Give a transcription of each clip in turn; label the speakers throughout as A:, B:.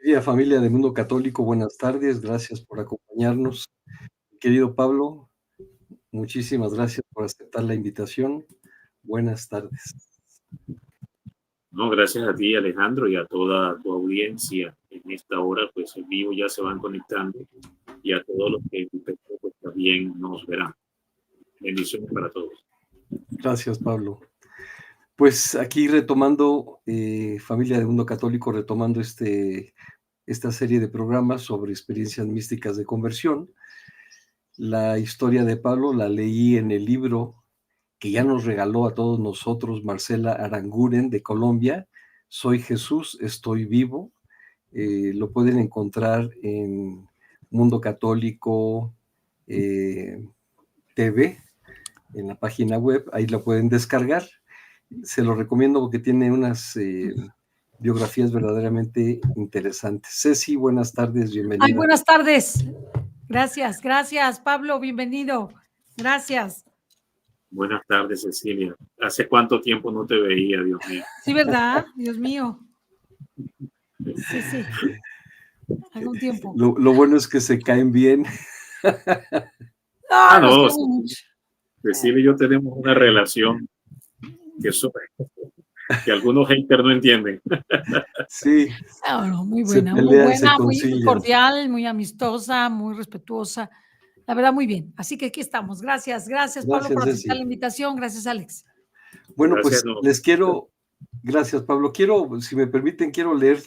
A: Querida familia de Mundo Católico, buenas tardes, gracias por acompañarnos. Querido Pablo, muchísimas gracias por aceptar la invitación. Buenas tardes.
B: No, gracias a ti, Alejandro, y a toda tu audiencia. En esta hora, pues en vivo ya se van conectando y a todos los que pues, también nos verán. Bendiciones para todos.
A: Gracias, Pablo. Pues aquí retomando, familia de Mundo Católico, retomando esta serie de programas sobre experiencias místicas de conversión. La historia de Pablo la leí en el libro que ya nos regaló a todos nosotros Marcela Aranguren de Colombia, Soy Jesús, estoy vivo. Lo pueden encontrar en Mundo Católico TV, en la página web, ahí lo pueden descargar. Se lo recomiendo porque tiene unas biografías verdaderamente interesantes. Ceci, buenas tardes, bienvenida.
C: Ay, buenas tardes. Gracias, Pablo, bienvenido. Gracias.
B: Buenas tardes, Cecilia. ¿Hace cuánto tiempo no te veía, Dios mío?
C: Sí, ¿verdad? Dios mío. Sí. Algún tiempo.
A: Lo bueno es que se caen bien.
B: No, Cecilia y yo tenemos una relación que algunos haters no entienden.
A: Sí.
C: No, muy buena, muy cordial, muy amistosa, muy respetuosa. La verdad, muy bien. Así que aquí estamos. Gracias, Pablo, por aceptar la invitación. Gracias, Alex.
A: Bueno, gracias, pues gracias, Pablo. Si me permiten, quiero leer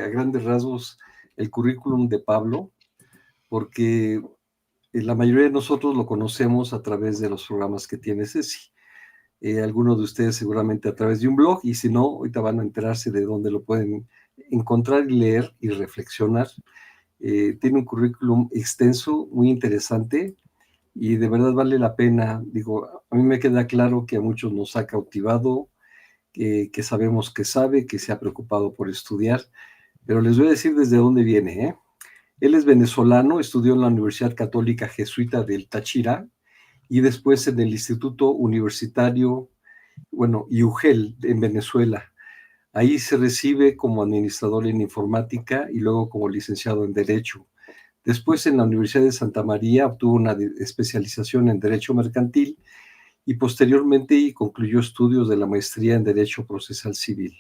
A: a grandes rasgos el currículum de Pablo, porque la mayoría de nosotros lo conocemos a través de los programas que tiene Ceci. Algunos de ustedes seguramente a través de un blog, y si no, ahorita van a enterarse de dónde lo pueden encontrar y leer y reflexionar. Tiene un currículum extenso, muy interesante, y de verdad vale la pena. Digo, a mí me queda claro que a muchos nos ha cautivado, que sabemos que sabe, que se ha preocupado por estudiar, pero les voy a decir desde dónde viene, ¿eh? Él es venezolano, estudió en la Universidad Católica Jesuita del Táchira y después en el Instituto Universitario, IUGEL, en Venezuela. Ahí se recibe como administrador en informática y luego como licenciado en Derecho. Después en la Universidad de Santa María obtuvo una especialización en Derecho Mercantil y posteriormente concluyó estudios de la maestría en Derecho Procesal Civil.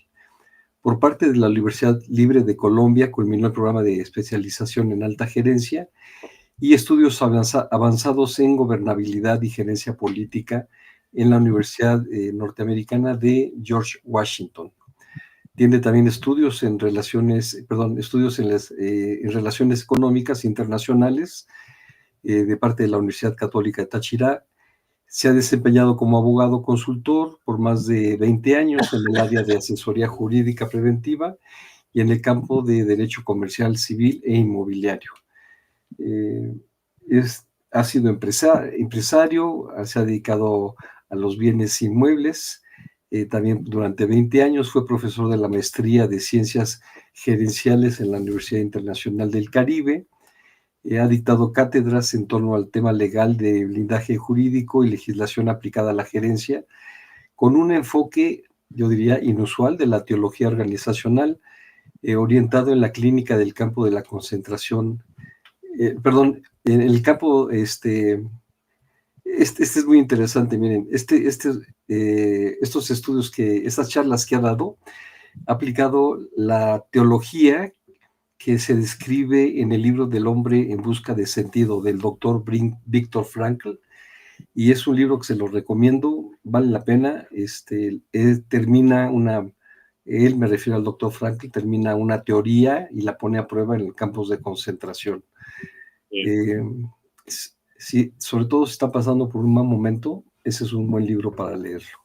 A: Por parte de la Universidad Libre de Colombia culminó el programa de especialización en alta gerencia y estudios avanzados en gobernabilidad y gerencia política en la Universidad Norteamericana de George Washington. Tiene también estudios en relaciones económicas internacionales de parte de la Universidad Católica de Táchira. Se ha desempeñado como abogado consultor por más de 20 años en el área de asesoría jurídica preventiva y en el campo de derecho comercial, civil e inmobiliario. Ha sido empresario, se ha dedicado a los bienes inmuebles. También durante 20 años fue profesor de la maestría de Ciencias Gerenciales en la Universidad Internacional del Caribe. Ha dictado cátedras en torno al tema legal de blindaje jurídico y legislación aplicada a la gerencia, con un enfoque, yo diría, inusual de la teología organizacional, orientado en la clínica del campo de la concentración, en el campo, este es muy interesante, miren, estos estudios estas charlas que ha dado, ha aplicado la teología que se describe en el libro del hombre en busca de sentido del doctor Viktor Frankl, y es un libro que se lo recomiendo, vale la pena. Él, me refiero al doctor Frankl, termina una teoría y la pone a prueba en campos de concentración. Sí, sobre todo si está pasando por un mal momento, ese es un buen libro para leerlo.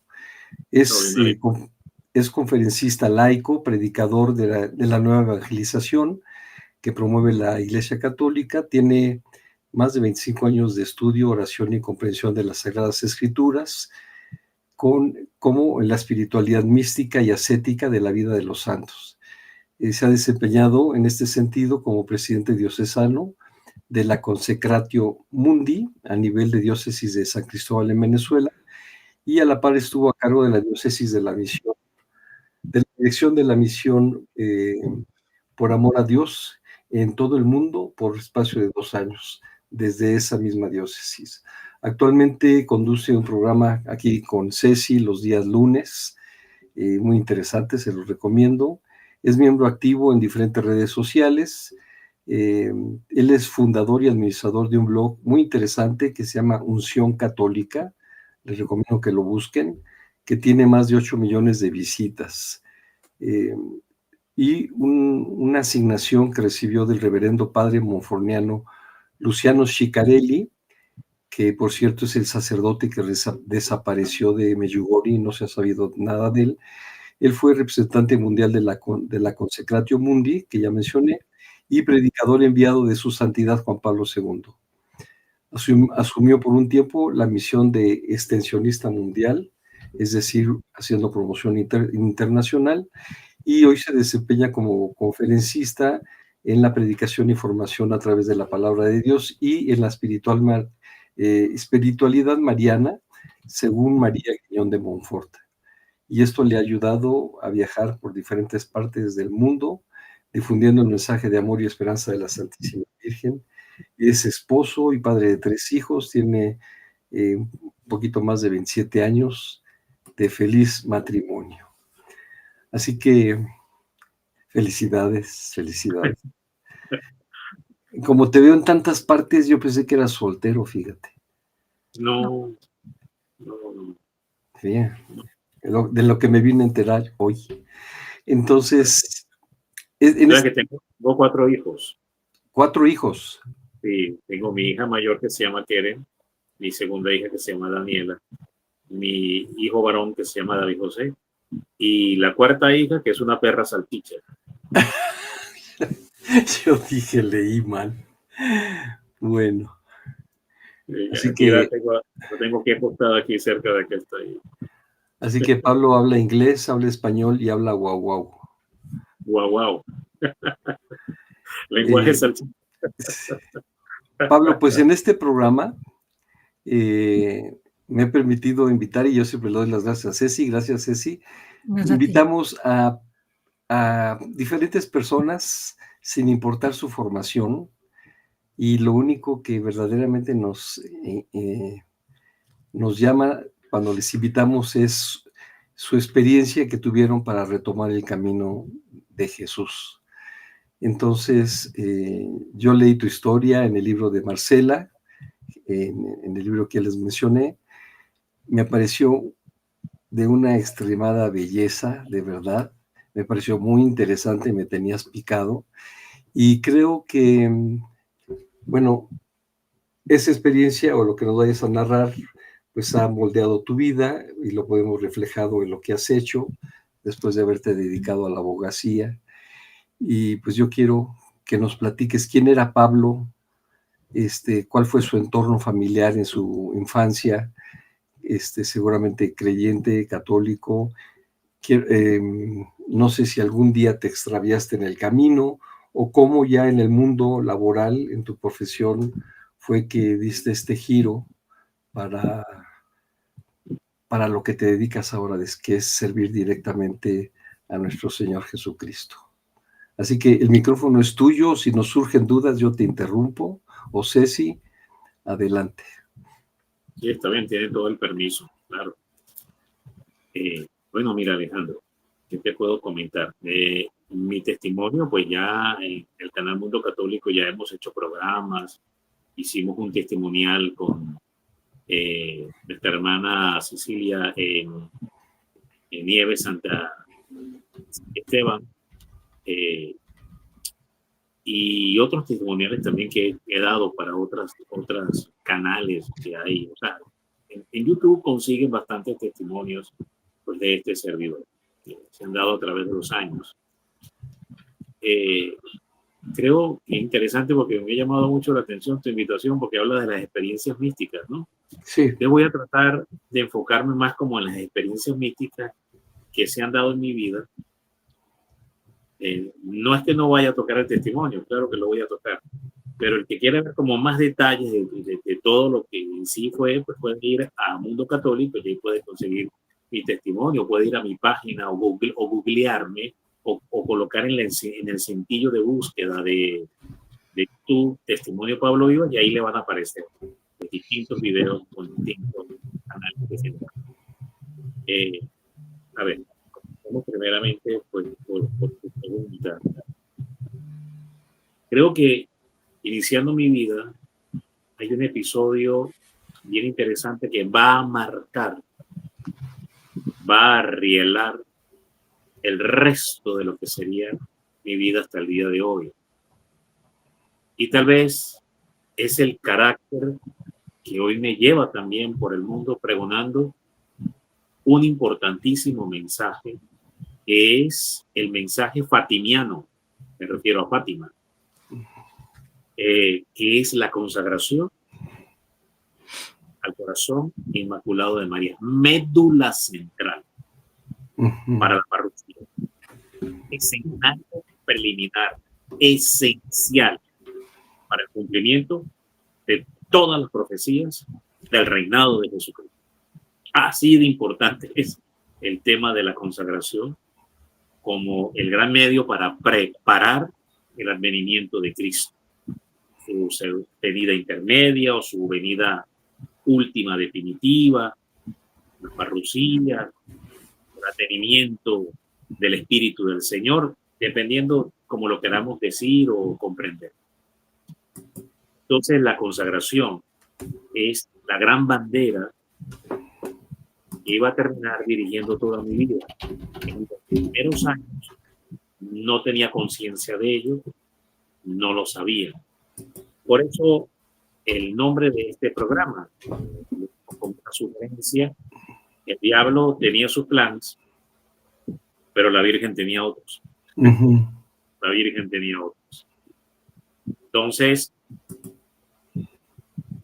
A: Es conferencista laico, predicador de la nueva evangelización que promueve la Iglesia Católica. Tiene más de 25 años de estudio, oración y comprensión de las Sagradas Escrituras, como en la espiritualidad mística y ascética de la vida de los santos. Se ha desempeñado en este sentido como presidente diocesano de la Consecratio Mundi a nivel de diócesis de San Cristóbal en Venezuela, y a la par estuvo a cargo de la diócesis de la misión, de la dirección de la misión por amor a Dios en todo el mundo por espacio de 2 años, desde esa misma diócesis. Actualmente conduce un programa aquí con Ceci los días lunes, muy interesante, se los recomiendo. Es miembro activo en diferentes redes sociales. Él es fundador y administrador de un blog muy interesante que se llama Unción Católica. Les recomiendo que lo busquen, que tiene más de 8 millones de visitas. Y una asignación que recibió del reverendo padre monforniano Luciano Ciccarelli, que por cierto es el sacerdote que desapareció de Medjugorje, no se ha sabido nada de él. Él fue representante mundial de la Consecratio Mundi, que ya mencioné, y predicador enviado de su santidad Juan Pablo II. Asumió por un tiempo la misión de extensionista mundial, es decir, haciendo promoción internacional, y hoy se desempeña como conferencista en la predicación y formación a través de la palabra de Dios y en la espiritualidad mariana, según María Guiñón de Montfort. Y esto le ha ayudado a viajar por diferentes partes del mundo, difundiendo el mensaje de amor y esperanza de la Santísima Virgen. Es esposo y padre de 3 hijos, tiene un poquito más de 27 años de feliz matrimonio. Así que felicidades. Como te veo en tantas partes, yo pensé que eras soltero, fíjate.
B: No.
A: Bien, de lo que me vine a enterar hoy. Entonces...
B: que tengo 4 hijos.
A: 4 hijos.
B: Sí, tengo mi hija mayor que se llama Keren, mi segunda hija que se llama Daniela, mi hijo varón que se llama David José, y la 4ª hija que es una perra salchicha.
A: Yo dije, leí mal. Bueno.
B: Así que la tengo que apostar aquí cerca de que estoy.
A: Así que Pablo habla inglés, habla español y habla guau guau.
B: Guau guau. Lenguaje salchicha.
A: Pablo, pues en este programa me he permitido invitar, y yo siempre le doy las gracias a Ceci. Gracias, Ceci. Invitamos a diferentes personas sin importar su formación, y lo único que verdaderamente nos llama cuando les invitamos es su experiencia que tuvieron para retomar el camino de Jesús. Entonces, yo leí tu historia en el libro de Marcela, en el libro que les mencioné. Me pareció de una extremada belleza, de verdad. Me pareció muy interesante, me tenías picado. Y creo que, bueno, esa experiencia o lo que nos vayas a narrar, pues ha moldeado tu vida y lo podemos reflejado en lo que has hecho después de haberte dedicado a la abogacía. Y pues yo quiero que nos platiques quién era Pablo, cuál fue su entorno familiar en su infancia, seguramente creyente, católico. No sé si algún día te extraviaste en el camino o cómo ya en el mundo laboral, en tu profesión, fue que diste este giro para lo que te dedicas ahora, que es servir directamente a nuestro Señor Jesucristo. Así que el micrófono es tuyo. Si nos surgen dudas, yo te interrumpo. O Ceci, adelante.
B: Sí, está bien, tiene todo el permiso, claro. Bueno, mira, Alejandro, ¿qué te puedo comentar? Mi testimonio, pues ya en el canal Mundo Católico ya hemos hecho programas, hicimos un testimonial con nuestra hermana Cecilia en Nieves Santa Esteban, y otros testimoniales también que he dado para otras canales que hay. O sea, en YouTube consiguen bastantes testimonios pues, de este servidor que se han dado a través de los años. Creo que es interesante porque me ha llamado mucho la atención tu invitación porque habla de las experiencias místicas, ¿no?
A: Sí.
B: Yo voy a tratar de enfocarme más como en las experiencias místicas que se han dado en mi vida. No es que no vaya a tocar el testimonio, claro que lo voy a tocar, pero el que quiera ver como más detalles de todo lo que en sí fue, pues puede ir a Mundo Católico y ahí puede conseguir mi testimonio, puede ir a mi página o googlearme o o colocar en el sentido de búsqueda de tu testimonio Pablo Vivas, y ahí le van a aparecer distintos videos con distintos análisis. A ver, vamos primeramente pues, por tu pregunta. Creo que iniciando mi vida hay un episodio bien interesante que va a marcar, va a rielar el resto de lo que sería mi vida hasta el día de hoy. Y tal vez es el carácter que hoy me lleva también por el mundo pregonando un importantísimo mensaje, que es el mensaje fatimiano, me refiero a Fátima, que es la consagración al corazón inmaculado de María, médula central para la parroquia, escenario preliminar, esencial para el cumplimiento de todas las profecías del reinado de Jesucristo. Así de importante es el tema de la consagración como el gran medio para preparar el advenimiento de Cristo, su venida intermedia o su venida última definitiva, la parrucía, el advenimiento del Espíritu del Señor, dependiendo como lo queramos decir o comprender. Entonces la consagración es la gran bandera que iba a terminar dirigiendo toda mi vida. En los primeros años no tenía conciencia de ello, no lo sabía. Por eso el nombre de este programa, como una sugerencia, el diablo tenía sus planes, pero la Virgen tenía otros. La Virgen tenía otros. Entonces,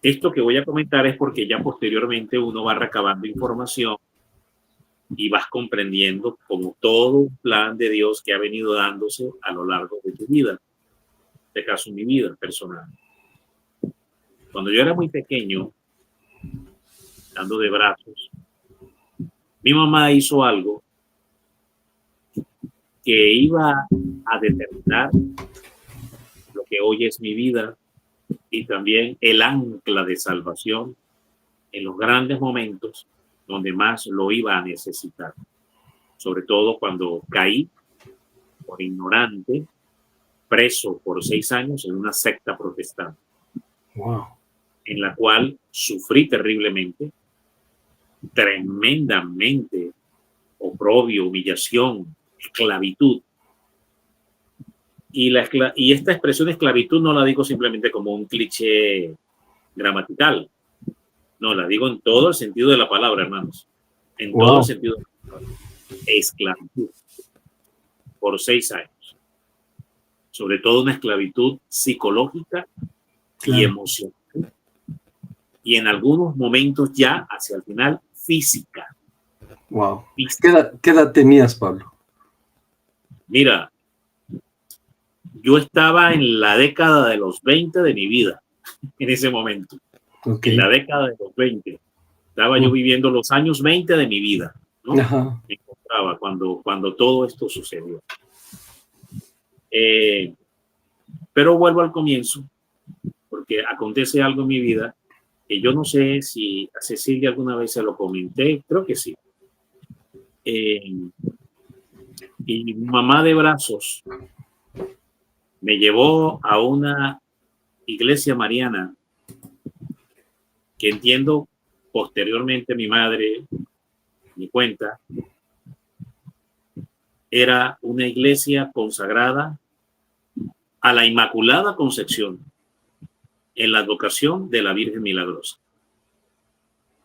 B: esto que voy a comentar es porque ya posteriormente uno va recabando información y vas comprendiendo como todo un plan de Dios que ha venido dándose a lo largo de tu vida, en este caso mi vida personal. Cuando yo era muy pequeño, dando de brazos, mi mamá hizo algo que iba a determinar lo que hoy es mi vida y también el ancla de salvación en los grandes momentos donde más lo iba a necesitar. Sobre todo cuando caí por ignorante, preso por 6 años en una secta protestante.
A: Wow.
B: En la cual sufrí terriblemente, tremendamente, oprobio, humillación, esclavitud. Y esta expresión de esclavitud no la digo simplemente como un cliché gramatical. No, la digo en todo el sentido de la palabra, hermanos. En todo el sentido de la palabra. Esclavitud. Por 6 años. Sobre todo una esclavitud psicológica y emocional. Y en algunos momentos ya, hacia el final, física.
A: Wow. ¿Qué edad tenías, Pablo?
B: Mira, yo estaba en la década de los 20 de mi vida, en ese momento. En la década de los 20. Estaba yo viviendo los años 20 de mi vida, ¿no? Ajá. Me encontraba cuando todo esto sucedió. Pero vuelvo al comienzo, porque acontece algo en mi vida que yo no sé si a Cecilia alguna vez se lo comenté, creo que sí. Y mi mamá de brazos me llevó a una iglesia mariana que entiendo posteriormente mi madre me cuenta era una iglesia consagrada a la Inmaculada Concepción en la advocación de la Virgen Milagrosa.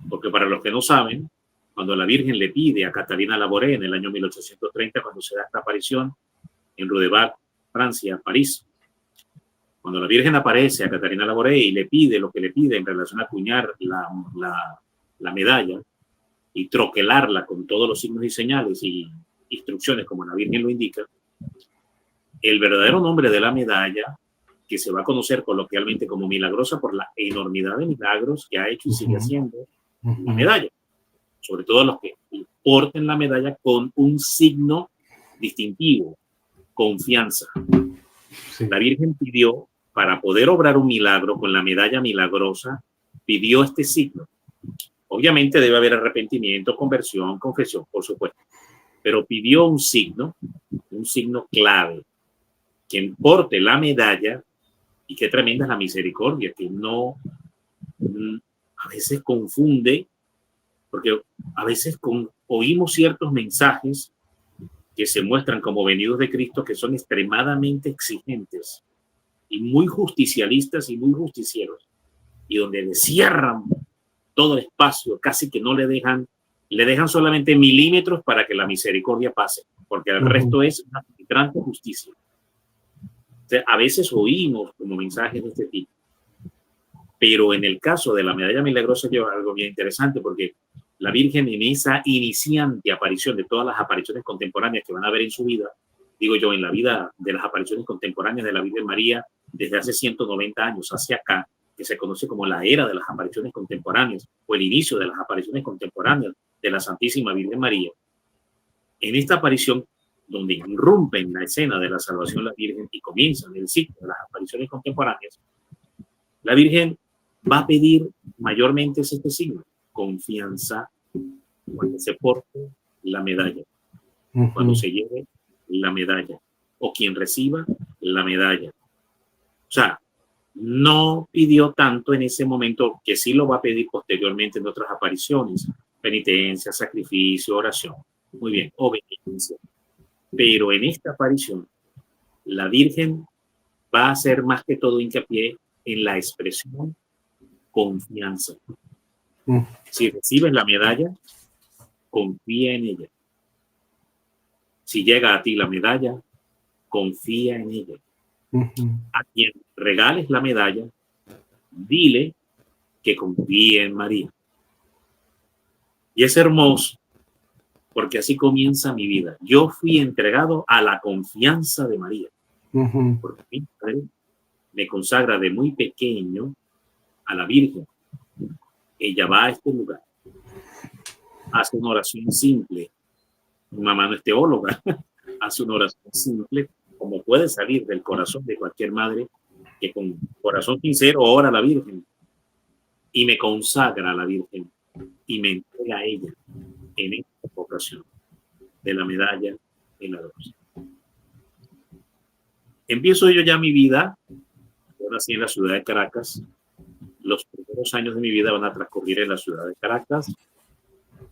B: Porque para los que no saben, cuando la Virgen le pide a Catalina Labouré en el año 1830, cuando se da esta aparición en Rue de Bac, Francia, París, cuando la Virgen aparece a Catalina Labouré y le pide lo que le pide en relación a acuñar la medalla y troquelarla con todos los signos y señales y instrucciones como la Virgen lo indica, el verdadero nombre de la medalla, que se va a conocer coloquialmente como milagrosa por la enormidad de milagros que ha hecho y sigue haciendo la medalla. Sobre todo los que porten la medalla con un signo distintivo, confianza.
A: Sí.
B: La Virgen pidió, para poder obrar un milagro con la medalla milagrosa, pidió este signo. Obviamente debe haber arrepentimiento, conversión, confesión, por supuesto. Pero pidió un signo clave. Quien porte la medalla, y qué tremenda es la misericordia, que no, a veces confunde, porque a veces oímos ciertos mensajes que se muestran como venidos de Cristo, que son extremadamente exigentes y muy justicialistas y muy justicieros, y donde le cierran todo el espacio, casi que no le dejan solamente milímetros para que la misericordia pase, porque el resto es una filtrante justicia. O sea, a veces oímos como mensajes de este tipo, pero en el caso de la medalla milagrosa lleva algo bien interesante, porque la Virgen, en esa iniciante aparición de todas las apariciones contemporáneas que van a ver en su vida, digo yo, en la vida de las apariciones contemporáneas de la Virgen María desde hace 190 años hacia acá, que se conoce como la era de las apariciones contemporáneas o el inicio de las apariciones contemporáneas de la Santísima Virgen María. En esta aparición, donde irrumpen la escena de la salvación de la Virgen y comienzan el ciclo de las apariciones contemporáneas, la Virgen va a pedir mayormente este signo: confianza, cuando se porte la medalla, cuando se lleve la medalla, o quien reciba la medalla. O sea, no pidió tanto en ese momento, que sí lo va a pedir posteriormente en otras apariciones: penitencia, sacrificio, oración. Muy bien, obediencia. Pero en esta aparición, la Virgen va a hacer más que todo hincapié en la expresión confianza. Si recibes la medalla, confía en ella. Si llega a ti la medalla, confía en ella. A quien regales la medalla, dile que confíe en María. Y es hermoso, porque así comienza mi vida. Yo fui entregado a la confianza de María, porque mi padre me consagra de muy pequeño a la Virgen. Ella va a este lugar, hace una oración simple. Mi mamá no es teóloga, hace una oración simple, como puede salir del corazón de cualquier madre, que con corazón sincero ora a la Virgen y me consagra a la Virgen y me entrega a ella en esta ocasión de la medalla milagrosa. Empiezo yo ya mi vida. Yo nací en la ciudad de Caracas. Los primeros años de mi vida van a transcurrir en la ciudad de Caracas.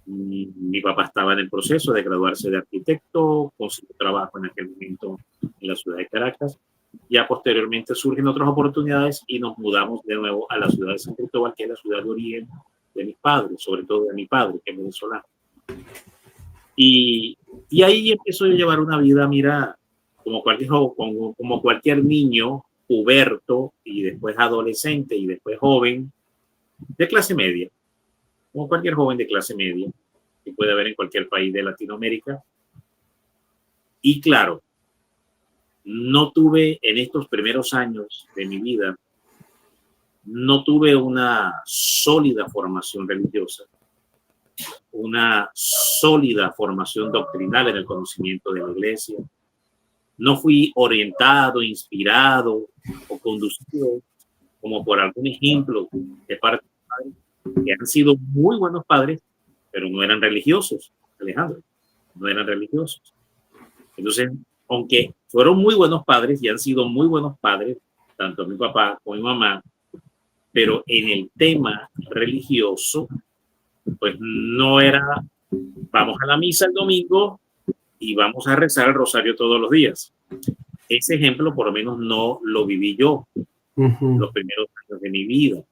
B: Mi papá estaba en el proceso de graduarse de arquitecto, consiguió trabajo en aquel momento en la ciudad de Caracas. Ya posteriormente surgen otras oportunidades y nos mudamos de nuevo a la ciudad de San Cristóbal, que es la ciudad de origen de mis padres, sobre todo de mi padre, que es venezolano. Y ahí empiezo a llevar una vida, mira, como cualquier niño puberto y después adolescente y después joven de clase media, como cualquier joven de clase media que puede haber en cualquier país de Latinoamérica. Y claro, no tuve en estos primeros años de mi vida, no tuve una sólida formación religiosa, una sólida formación doctrinal en el conocimiento de la iglesia. No fui orientado, inspirado o conducido como por algún ejemplo de parte de padres que han sido muy buenos padres, pero no eran religiosos, Alejandro, no eran religiosos. Entonces, aunque fueron muy buenos padres y han sido muy buenos padres, tanto mi papá como mi mamá, pero en el tema religioso, pues no era vamos a la misa el domingo y vamos a rezar el rosario todos los días. Ese ejemplo por lo menos no lo viví yo los primeros años de mi vida.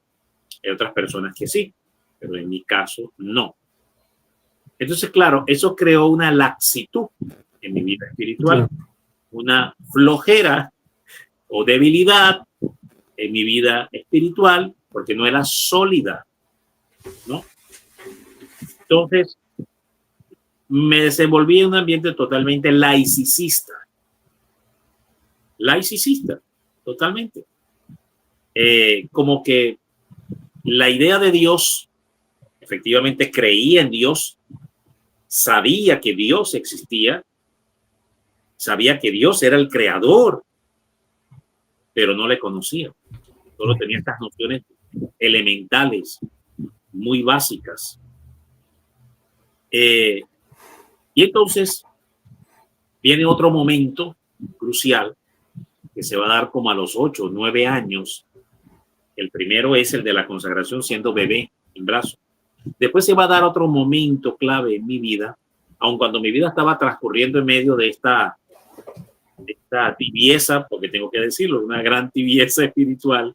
B: Hay otras personas que sí, pero en mi caso no. Entonces, claro, eso creó una laxitud en mi vida espiritual, una flojera o debilidad en mi vida espiritual, porque no era sólida, ¿no? Entonces, me desenvolví en un ambiente totalmente laicista, totalmente. Como que la idea de Dios, efectivamente creía en Dios, sabía que Dios existía, sabía que Dios era el creador, pero no le conocía. Solo tenía estas nociones elementales, muy básicas. Y entonces viene otro momento crucial que se va a dar como a los 8 o 9 años. El primero es el de la consagración siendo bebé en brazos. Después se va a dar otro momento clave en mi vida, aun cuando mi vida estaba transcurriendo en medio de esta tibieza, porque tengo que decirlo, una gran tibieza espiritual,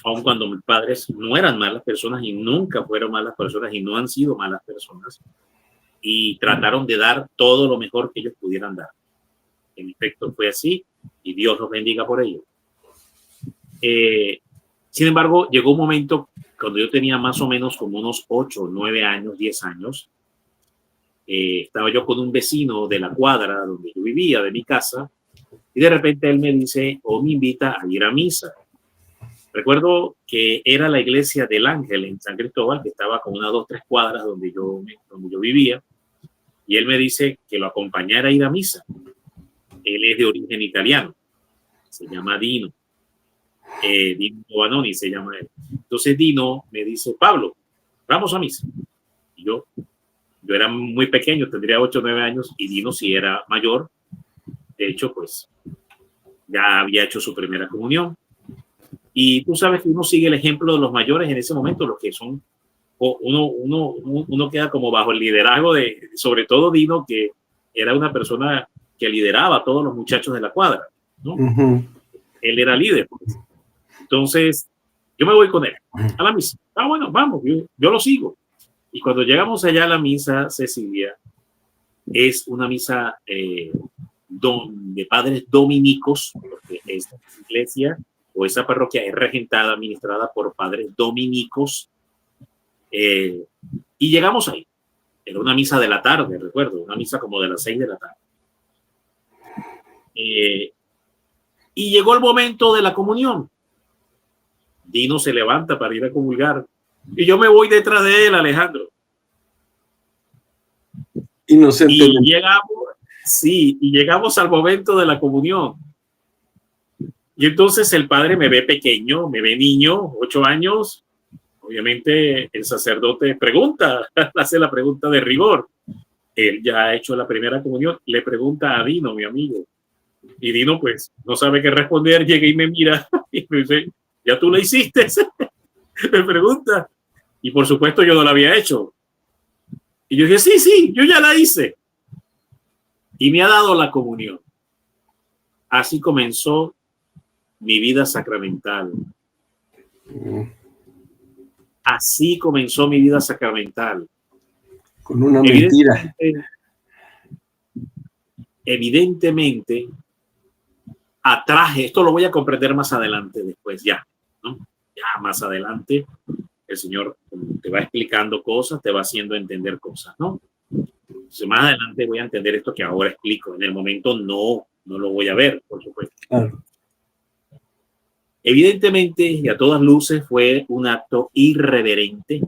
B: aun cuando mis padres no eran malas personas y nunca fueron malas personas y no han sido malas personas, y trataron de dar todo lo mejor que ellos pudieran dar. En efecto fue así, y Dios los bendiga por ello. Sin embargo, llegó un momento cuando yo tenía más o menos como unos 8, 9 años, 10 años. Estaba yo con un vecino de la cuadra donde yo vivía, de mi casa, y de repente él me dice o me invita a ir a misa. Recuerdo que era la iglesia del Ángel en San Cristóbal, que estaba con unas 2, 3 cuadras donde yo vivía, y él me dice que lo acompañara a ir a misa. Él es de origen italiano, se llama Dino. Dino Giovannoni se llama él. Entonces Dino me dice, Pablo, vamos a misa. Y yo era muy pequeño, tendría 8 o 9 años, y Dino sí era mayor. De hecho, pues ya había hecho su primera comunión. Y tú sabes que uno sigue el ejemplo de los mayores en ese momento, los que son, uno queda como bajo el liderazgo de, sobre todo Dino, que era una persona que lideraba a todos los muchachos de la cuadra, ¿no? Él era líder. Entonces, yo me voy con él a la misa. Bueno, vamos, yo lo sigo. Y cuando llegamos allá a la misa, Cecilia, es una misa de padres dominicos, porque esta iglesia o esa parroquia es regentada, administrada por padres dominicos. Y llegamos ahí. Era una misa de la tarde, recuerdo, una misa como de las 6 de la tarde. Y llegó el momento de la comunión. Dino se levanta para ir a comulgar y yo me voy detrás de él, Alejandro.
A: Inocentemente.
B: Y llegamos al momento de la comunión. Y entonces el padre me ve pequeño, me ve niño, 8 años. Obviamente el sacerdote pregunta, hace la pregunta de rigor. Él ya ha hecho la primera comunión, le pregunta a Dino, mi amigo. Y Dino pues no sabe qué responder, llega y me mira y me dice, ¿ya tú la hiciste? Me pregunta. Y por supuesto yo no la había hecho. Y yo dije, sí, yo ya la hice. Y me ha dado la comunión. Así comenzó mi vida sacramental. Así comenzó mi vida sacramental.
A: Con una mentira.
B: Evidentemente, atraje, esto lo voy a comprender más adelante después, ya, ¿no? Ya más adelante el Señor te va explicando cosas, te va haciendo entender cosas, ¿no? Entonces, más adelante voy a entender esto que ahora explico. En el momento no lo voy a ver, por supuesto.
A: Claro.
B: Evidentemente, y a todas luces, fue un acto irreverente,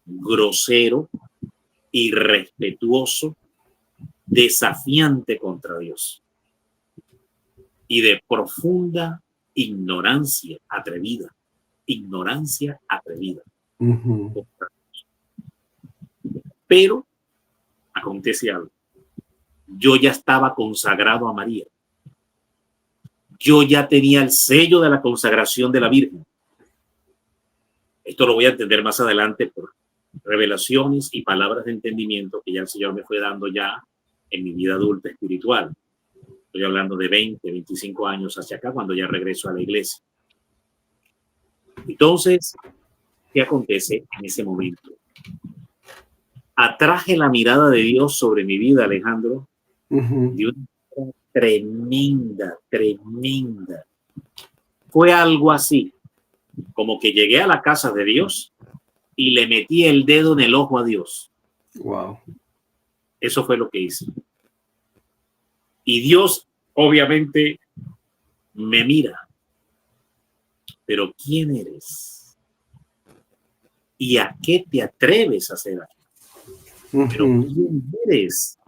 B: grosero, irrespetuoso, desafiante contra Dios y de profunda ignorancia atrevida. Ignorancia atrevida. Pero acontece algo. Yo ya estaba consagrado a María. Yo ya tenía el sello de la consagración de la Virgen. Esto lo voy a entender más adelante por revelaciones y palabras de entendimiento que ya el Señor me fue dando ya en mi vida adulta espiritual. Estoy hablando de 20, 25 años hacia acá, cuando ya regreso a la iglesia. Entonces, ¿qué acontece en ese momento? Atraje la mirada de Dios sobre mi vida, Alejandro, de una manera tremenda. Fue algo así, como que llegué a la casa de Dios y le metí el dedo en el ojo a Dios.
A: Wow.
B: Eso fue lo que hice. Y Dios, obviamente, me mira. Pero ¿quién eres? ¿Y a qué te atreves a hacer aquí? Pero ¿quién eres?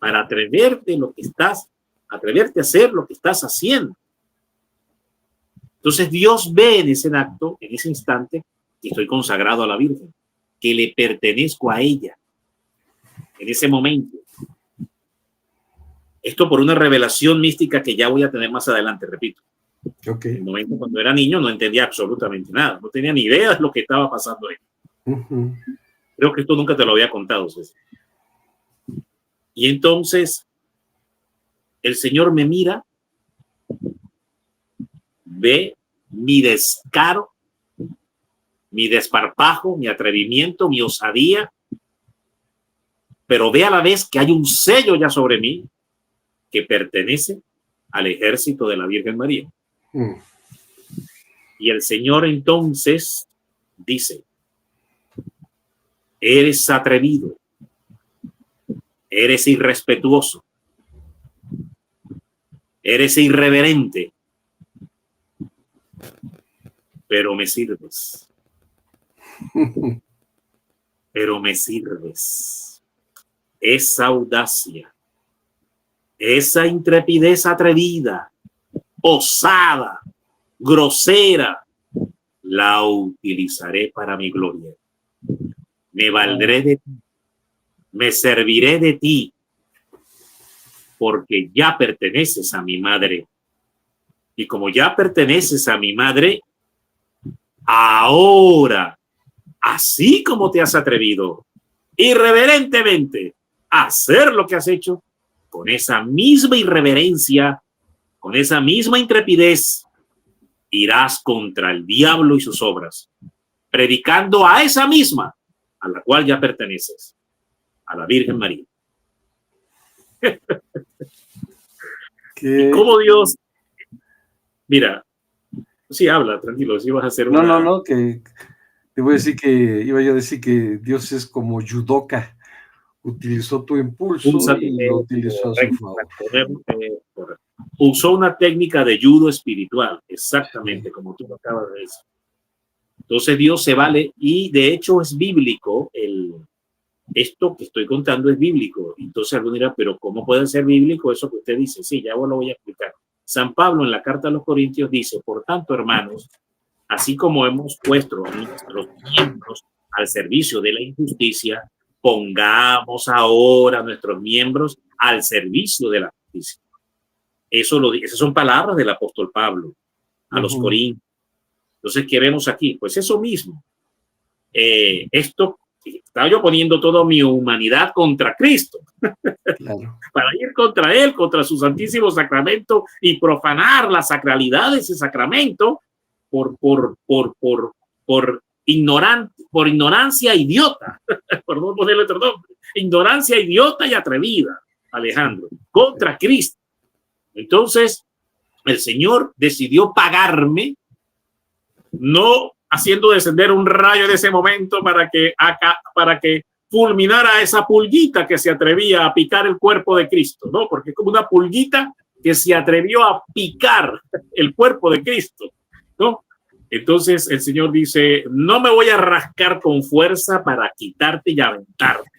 B: para atreverte a hacer lo que estás haciendo. Entonces Dios ve en ese acto, en ese instante, que estoy consagrado a la Virgen, que le pertenezco a ella en ese momento. Esto por una revelación mística que ya voy a tener más adelante, repito.
A: Okay.
B: En el momento cuando era niño no entendía absolutamente nada, no tenía ni idea de lo que estaba pasando ahí. Creo que esto nunca te lo había contado, César. Y entonces el Señor me mira, ve mi descaro, mi desparpajo, mi atrevimiento, mi osadía, pero ve a la vez que hay un sello ya sobre mí que pertenece al ejército de la Virgen María. Y el Señor entonces dice: eres atrevido, eres irrespetuoso, eres irreverente, pero me sirves. Pero me sirves. Esa audacia, esa intrepidez atrevida, osada, grosera, la utilizaré para mi gloria. Me valdré de ti, me serviré de ti, porque ya perteneces a mi madre. Y como ya perteneces a mi madre, ahora, así como te has atrevido irreverentemente a hacer lo que has hecho, con esa misma irreverencia, con esa misma intrepidez, irás contra el diablo y sus obras, predicando a esa misma a la cual ya perteneces, a la Virgen María. ¿Cómo Dios? Mira, sí, habla, tranquilo, si vas a hacer una...
A: No, que te voy a decir que, iba yo a decir que Dios es como yudoka, utilizó tu impulso y lo utilizó a su favor.
B: Usó una técnica de judo espiritual, exactamente, sí, como tú lo acabas de decir. Entonces Dios se vale, y de hecho es bíblico, esto que estoy contando es bíblico. Entonces alguno dirá, pero ¿cómo puede ser bíblico eso que usted dice? Sí, ya lo voy a explicar. San Pablo en la carta a los Corintios dice: por tanto, hermanos, así como hemos puesto a nuestros miembros al servicio de la injusticia, pongamos ahora a nuestros miembros al servicio de la justicia. Esas son palabras del apóstol Pablo a los Corintios. Entonces, ¿qué vemos aquí? Pues eso mismo. Esto, estaba yo poniendo toda mi humanidad contra Cristo. Claro. Para ir contra Él, contra su santísimo sacramento y profanar la sacralidad de ese sacramento por ignorancia idiota. Por no ponerle otro nombre. Ignorancia idiota y atrevida, Alejandro, contra Cristo. Entonces, el Señor decidió pagarme, no haciendo descender un rayo en ese momento para que fulminara a esa pulguita que se atrevía a picar el cuerpo de Cristo, ¿no? Porque es como una pulguita que se atrevió a picar el cuerpo de Cristo, ¿no? Entonces el Señor dice: no me voy a rascar con fuerza para quitarte y aventarte.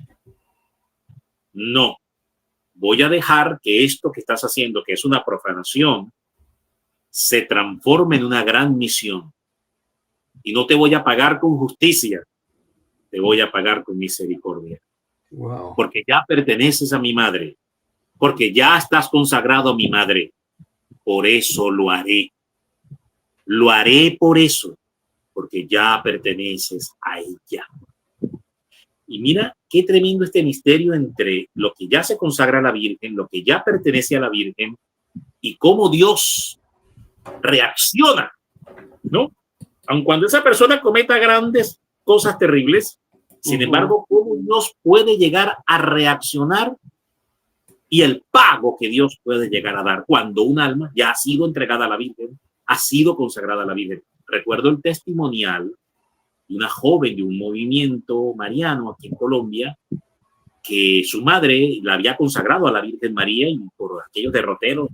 B: No. Voy a dejar que esto que estás haciendo, que es una profanación, se transforme en una gran misión. Y no te voy a pagar con justicia, te voy a pagar con misericordia. Wow. Porque ya perteneces a mi madre, porque ya estás consagrado a mi madre. Por eso lo haré. Lo haré por eso, porque ya perteneces a ella. Y mira qué tremendo este misterio entre lo que ya se consagra a la Virgen, lo que ya pertenece a la Virgen, y cómo Dios reacciona, ¿no? Aun cuando esa persona cometa grandes cosas terribles, sin embargo, cómo Dios puede llegar a reaccionar y el pago que Dios puede llegar a dar cuando un alma ya ha sido entregada a la Virgen, ha sido consagrada a la Virgen. Recuerdo el testimonial de una joven de un movimiento mariano aquí en Colombia, que su madre la había consagrado a la Virgen María y por aquellos derroteros,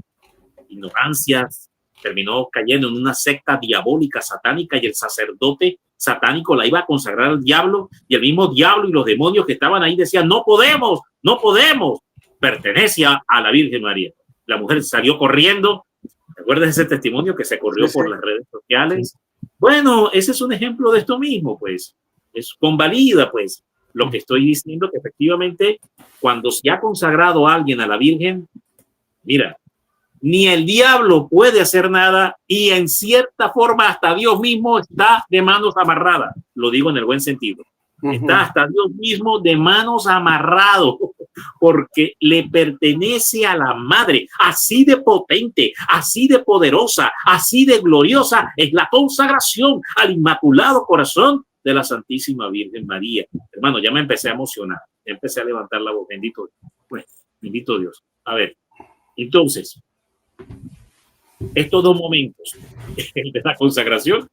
B: ignorancias, terminó cayendo en una secta diabólica satánica y el sacerdote satánico la iba a consagrar al diablo y el mismo diablo y los demonios que estaban ahí decían: no podemos, no podemos. pertenece a la Virgen María. La mujer salió corriendo. ¿Te acuerdas de ese testimonio que se corrió por las redes sociales? Bueno, ese es un ejemplo de esto mismo, pues. Es convalida, pues, lo que estoy diciendo, que efectivamente, cuando se ha consagrado a alguien a la Virgen, mira, ni el diablo puede hacer nada y en cierta forma hasta Dios mismo está de manos amarradas. Lo digo en el buen sentido. Está hasta Dios mismo de manos amarrado porque le pertenece a la madre. Así de potente, así de poderosa, así de gloriosa es la consagración al Inmaculado Corazón de la Santísima Virgen María. Hermano, ya me empecé a emocionar, ya empecé a levantar la voz. Bendito Dios. Bueno, bendito Dios. A ver, entonces, estos dos momentos, el de la consagración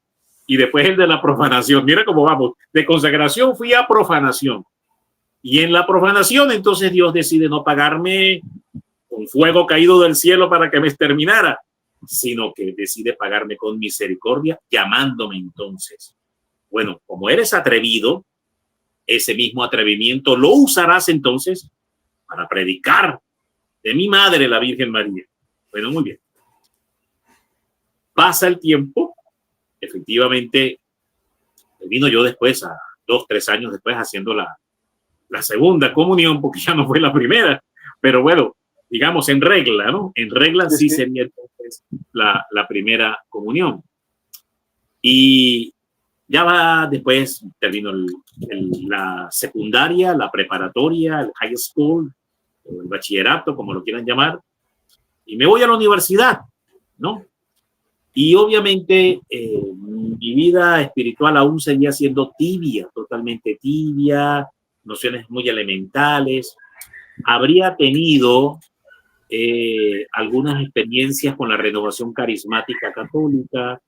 B: y después el de la profanación. Mira cómo vamos. De consagración fui a profanación. Y en la profanación, entonces Dios decide no pagarme con fuego caído del cielo para que me exterminara, sino que decide pagarme con misericordia, llamándome entonces. Bueno, como eres atrevido, ese mismo atrevimiento lo usarás entonces para predicar de mi madre, la Virgen María. Bueno, muy bien. Pasa el tiempo. Efectivamente, vino yo después, a 2, 3 años después, haciendo la segunda comunión, porque ya no fue la primera, pero bueno, digamos en regla, ¿no? En regla sí sería entonces la primera comunión. Y ya va, después termino la secundaria, la preparatoria, el high school, o el bachillerato, como lo quieran llamar, y me voy a la universidad, ¿no? Y obviamente mi vida espiritual aún seguía siendo tibia, totalmente tibia, nociones muy elementales. Habría tenido algunas experiencias con la renovación carismática católica,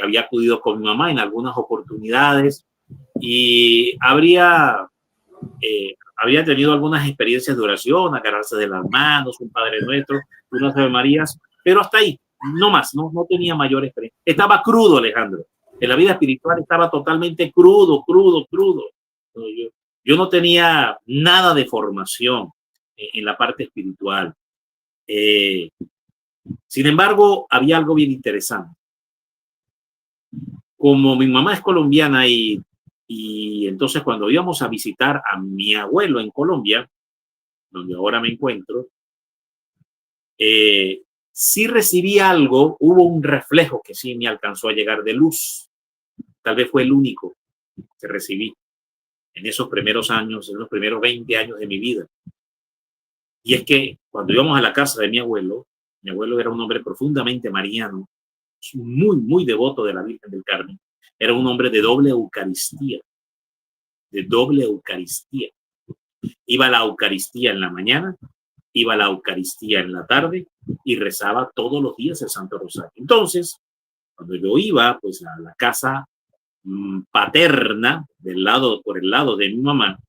B: había acudido con mi mamá en algunas oportunidades y habría tenido algunas experiencias de oración, agarrarse de las manos, un Padre Nuestro, unas Ave Marías, pero hasta ahí, no más, no tenía mayor experiencia. Estaba crudo, Alejandro. En la vida espiritual estaba totalmente crudo. Yo no tenía nada de formación en la parte espiritual. Sin embargo, había algo bien interesante. Como mi mamá es colombiana y entonces cuando íbamos a visitar a mi abuelo en Colombia, donde ahora me encuentro, sí recibí algo, hubo un reflejo que sí me alcanzó a llegar de luz. Tal vez fue el único que recibí en esos primeros años, en los primeros 20 años de mi vida. Y es que cuando íbamos a la casa de mi abuelo era un hombre profundamente mariano, muy, muy devoto de la Virgen del Carmen. Era un hombre de doble Eucaristía. Iba a la Eucaristía en la mañana, iba a la Eucaristía en la tarde y rezaba todos los días el Santo Rosario. Entonces, cuando yo iba pues a la casa paterna por el lado de mi mamá,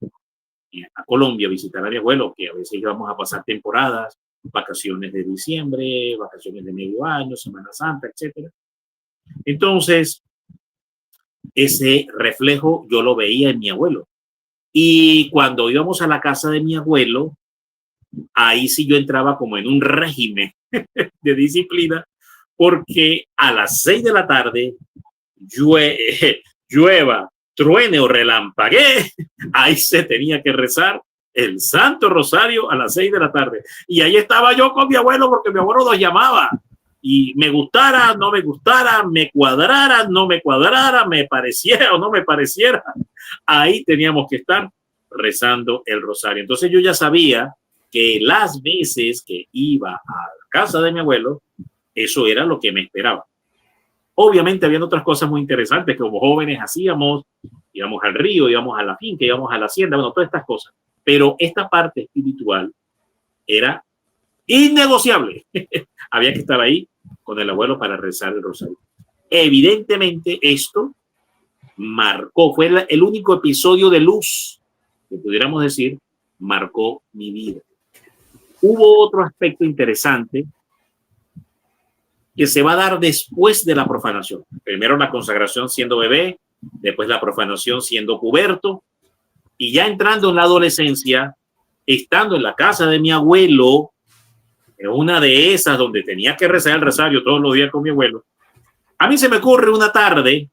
B: a Colombia a visitar a mi abuelo, que a veces íbamos a pasar temporadas, vacaciones de diciembre, vacaciones de medio año, Semana Santa, etcétera. Entonces, ese reflejo yo lo veía en mi abuelo. Y cuando íbamos a la casa de mi abuelo, ahí sí yo entraba como en un régimen de disciplina, porque a las 6 de la tarde, llueva, truene o relampaguee, ahí se tenía que rezar el Santo Rosario a las 6 de la tarde. Y ahí estaba yo con mi abuelo, porque mi abuelo nos llamaba. Y me gustara, no me gustara, me cuadrara, no me cuadrara, me pareciera o no me pareciera, ahí teníamos que estar rezando el rosario. Entonces yo ya sabía que las veces que iba a la casa de mi abuelo, eso era lo que me esperaba. Obviamente habían otras cosas muy interesantes que como jóvenes hacíamos, íbamos al río, íbamos a la finca, íbamos a la hacienda, bueno, todas estas cosas. Pero esta parte espiritual era innegociable. Había que estar ahí con el abuelo para rezar el rosario. Evidentemente esto marcó, fue el único episodio de luz que pudiéramos decir marcó mi vida. Hubo otro aspecto interesante que se va a dar después de la profanación. Primero la consagración siendo bebé, después la profanación siendo puberto, y ya entrando en la adolescencia, estando en la casa de mi abuelo, en una de esas donde tenía que rezar el rosario todos los días con mi abuelo, a mí se me ocurre una tarde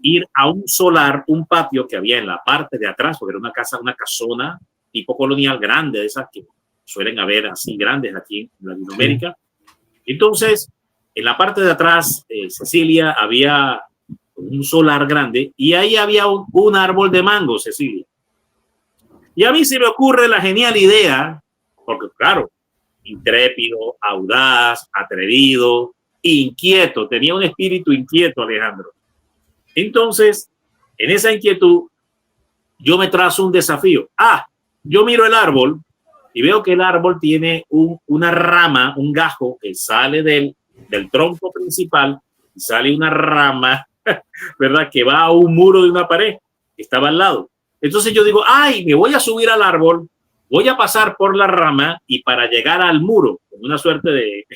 B: ir a un solar, un patio que había en la parte de atrás, porque era una casa, una casona tipo colonial grande, de esas que suelen haber así grandes aquí en Latinoamérica. Entonces, en la parte de atrás, Cecilia, había un solar grande y ahí había un árbol de mango, Cecilia. Y a mí se me ocurre la genial idea, porque claro, intrépido, audaz, atrevido, inquieto, tenía un espíritu inquieto, Alejandro. Entonces, en esa inquietud, yo me trazo un desafío. Yo miro el árbol y veo que el árbol tiene una rama, un gajo que sale del tronco principal y sale una rama, ¿verdad? Que va a un muro de una pared que estaba al lado. Entonces yo digo, me voy a subir al árbol, voy a pasar por la rama y para llegar al muro, una suerte de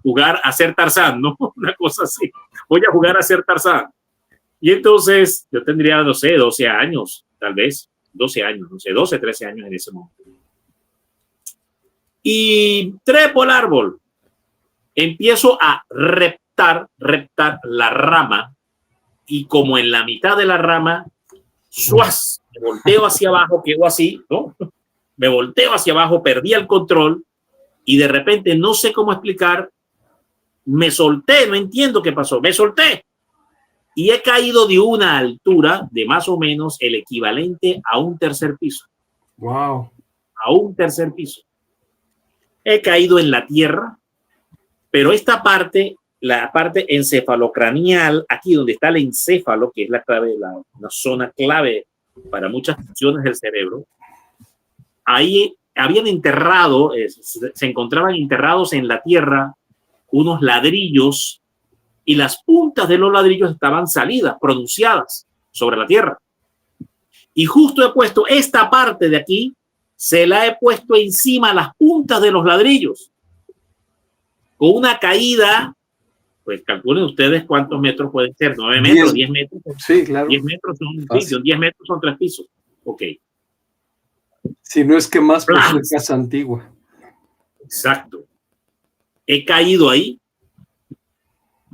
B: jugar a ser Tarzán, ¿no? Una cosa así. Voy a jugar a ser Tarzán. Y entonces yo tendría, no sé, 12 años, tal vez, 12 años, no sé, 12, 13 años en ese momento. Y trepo el árbol, empiezo a reptar la rama y como en la mitad de la rama, ¡suas! Me volteo hacia abajo, quedo así, ¿no? Me volteo hacia abajo, perdí el control y de repente, no sé cómo explicar, me solté, no entiendo qué pasó, me solté. Y he caído de una altura de más o menos el equivalente a un tercer piso.
A: Wow.
B: A un tercer piso. He caído en la tierra, pero esta parte, la parte encefalocranial, aquí donde está el encéfalo, que es la clave, una zona clave para muchas funciones del cerebro, ahí habían enterrado, se encontraban enterrados en la tierra unos ladrillos y las puntas de los ladrillos estaban salidas, pronunciadas sobre la tierra. Y justo he puesto esta parte de aquí, se la he puesto encima las puntas de los ladrillos. Con una caída, pues calculen ustedes cuántos metros pueden ser, 9 metros, 10 metros.
A: Sí, claro.
B: 10 metros son 10 metros son 3 pisos. Ok.
A: Si no es que más por ser casa antigua.
B: Exacto. He caído ahí.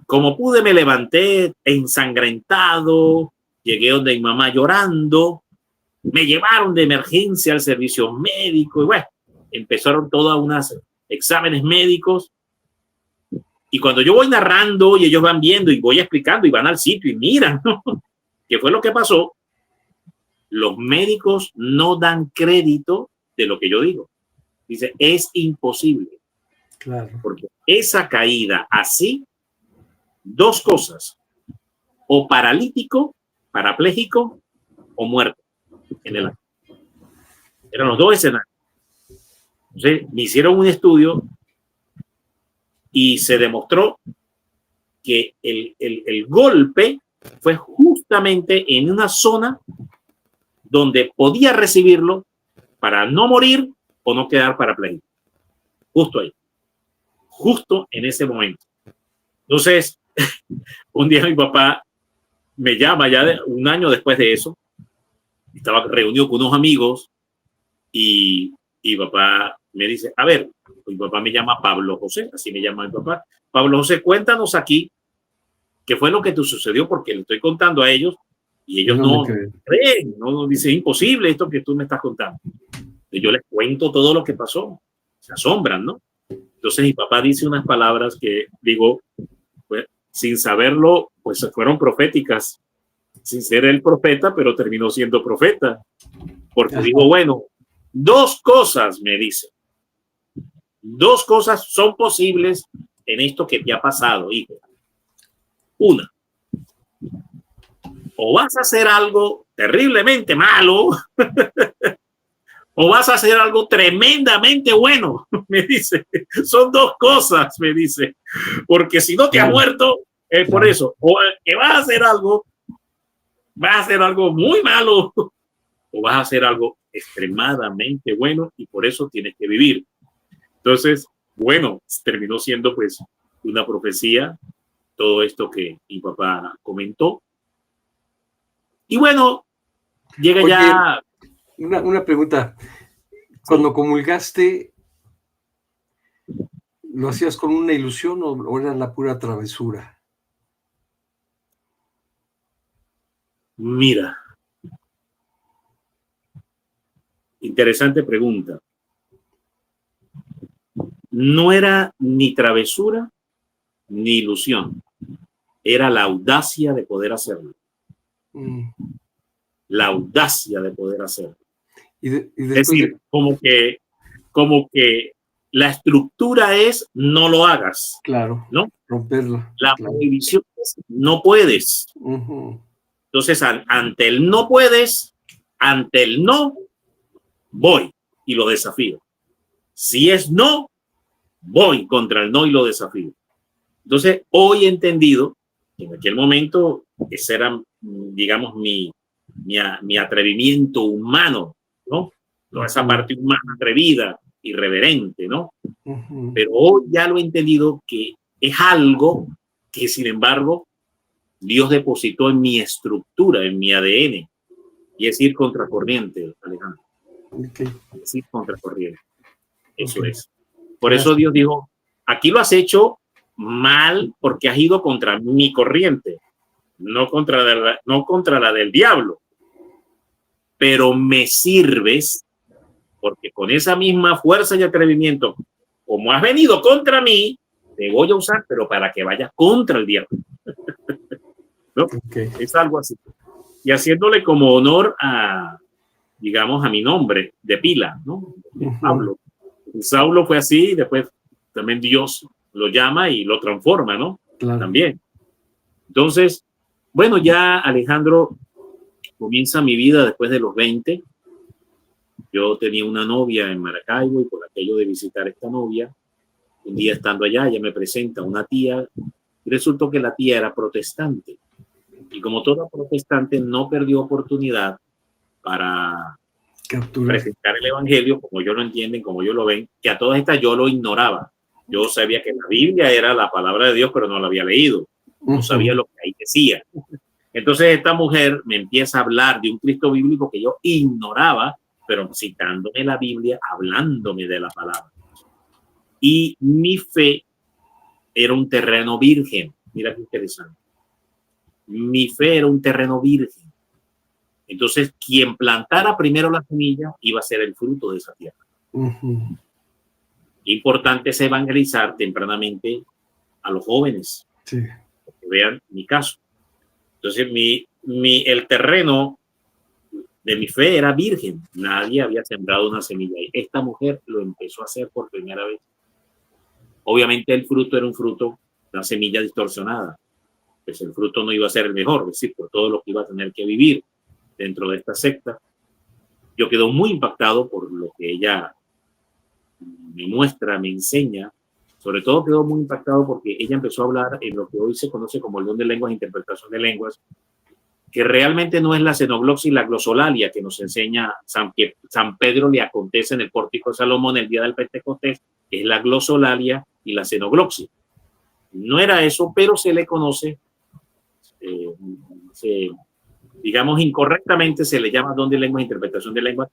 B: Como pude, me levanté ensangrentado, llegué donde mi mamá llorando, me llevaron de emergencia al servicio médico y bueno, empezaron todas unos exámenes médicos. Y cuando yo voy narrando y ellos van viendo y voy explicando y van al sitio y miran, ¿no? ¿Qué fue lo que pasó? Los médicos no dan crédito de lo que yo digo. Dice, es imposible.
A: Claro.
B: Porque esa caída así, dos cosas, o paralítico, parapléjico o muerto en el acto. Eran los dos escenarios. Entonces, me hicieron un estudio y se demostró que el golpe fue justamente en una zona donde podía recibirlo para no morir o no quedar parapléjico. Justo ahí. Justo en ese momento. Entonces, un día mi papá me llama ya un año después de eso. Estaba reunido con unos amigos y papá me dice, a ver, mi papá me llama Pablo José, así me llama mi papá. Pablo José, cuéntanos aquí qué fue lo que te sucedió, porque le estoy contando a ellos y ellos no creen, no dicen, imposible esto que tú me estás contando. Y yo les cuento todo lo que pasó, se asombran, ¿no? Entonces mi papá dice unas palabras que digo, pues, sin saberlo, pues fueron proféticas, sin ser el profeta, pero terminó siendo profeta, porque digo, bueno, dos cosas me dice, dos cosas son posibles en esto que te ha pasado, hijo. Una, o vas a hacer algo terriblemente malo o vas a hacer algo tremendamente bueno, me dice. Son dos cosas, me dice, porque si no te has muerto, es por eso, o que vas a hacer algo muy malo o vas a hacer algo extremadamente bueno y por eso tienes que vivir. Entonces, bueno, terminó siendo pues una profecía todo esto que mi papá comentó. Y bueno, llega. Oye,
A: ya... Una pregunta. Cuando comulgaste, ¿lo hacías con una ilusión o era la pura travesura?
B: Mira, interesante pregunta. No era ni travesura ni ilusión, era la audacia de poder hacerlo. La audacia de poder hacerlo. Es decir, como que la estructura es no lo hagas.
A: Claro,
B: ¿no?
A: Romperla.
B: La prohibición es no puedes. Entonces, ante el no puedes, ante el no, voy y lo desafío. Si es no, voy contra el no y lo desafío. Entonces, hoy he entendido que en aquel momento ese era, digamos, mi atrevimiento humano, ¿no? Toda esa parte humana atrevida, irreverente, ¿no? Pero hoy ya lo he entendido que es algo que, sin embargo, Dios depositó en mi estructura, en mi ADN, y es ir contracorriente, Alejandro. Es ir contracorriente. Eso es. Por eso Dios dijo, aquí lo has hecho mal porque has ido contra mi corriente, no contra la del diablo. Pero me sirves porque con esa misma fuerza y atrevimiento, como has venido contra mí, te voy a usar, pero para que vayas contra el diablo. ¿No? Es algo así. Y haciéndole como honor a, digamos, a mi nombre de pila, ¿no? Pablo. Saulo fue así, y después también Dios lo llama y lo transforma, ¿no? Claro. También. Entonces, bueno, ya Alejandro, comienza mi vida después de los 20. Yo tenía una novia en Maracaibo y por aquello de visitar a esta novia, un día estando allá, ella me presenta a una tía y resultó que la tía era protestante. Y como toda protestante, no perdió oportunidad para presentar el evangelio como ellos lo entienden, como ellos lo ven, que a todas estas yo lo ignoraba. Yo sabía que la Biblia era la palabra de Dios, pero no la había leído. No sabía lo que ahí decía. Entonces esta mujer me empieza a hablar de un Cristo bíblico que yo ignoraba, pero citándome la Biblia, hablándome de la palabra. Y mi fe era un terreno virgen. Mira qué interesante. Mi fe era un terreno virgen. Entonces, quien plantara primero la semilla iba a ser el fruto de esa tierra. Importante es evangelizar tempranamente a los jóvenes. Sí. Que vean mi caso. Entonces, el terreno de mi fe era virgen. Nadie había sembrado una semilla. Y esta mujer lo empezó a hacer por primera vez. Obviamente el fruto era un fruto, una semilla distorsionada. Pues el fruto no iba a ser el mejor, es decir, por todo lo que iba a tener que vivir dentro de esta secta. Yo quedo muy impactado por lo que ella me muestra, me enseña. Sobre todo quedo muy impactado porque ella empezó a hablar en lo que hoy se conoce como el don de lenguas, interpretación de lenguas, que realmente no es la xenogloxia y la glosolalia que nos enseña que San Pedro le acontece en el pórtico de Salomón el día del Pentecostés, que es la glosolalia y la xenogloxia. No era eso, pero se le conoce, digamos incorrectamente se le llama don de lenguas, interpretación de lenguas.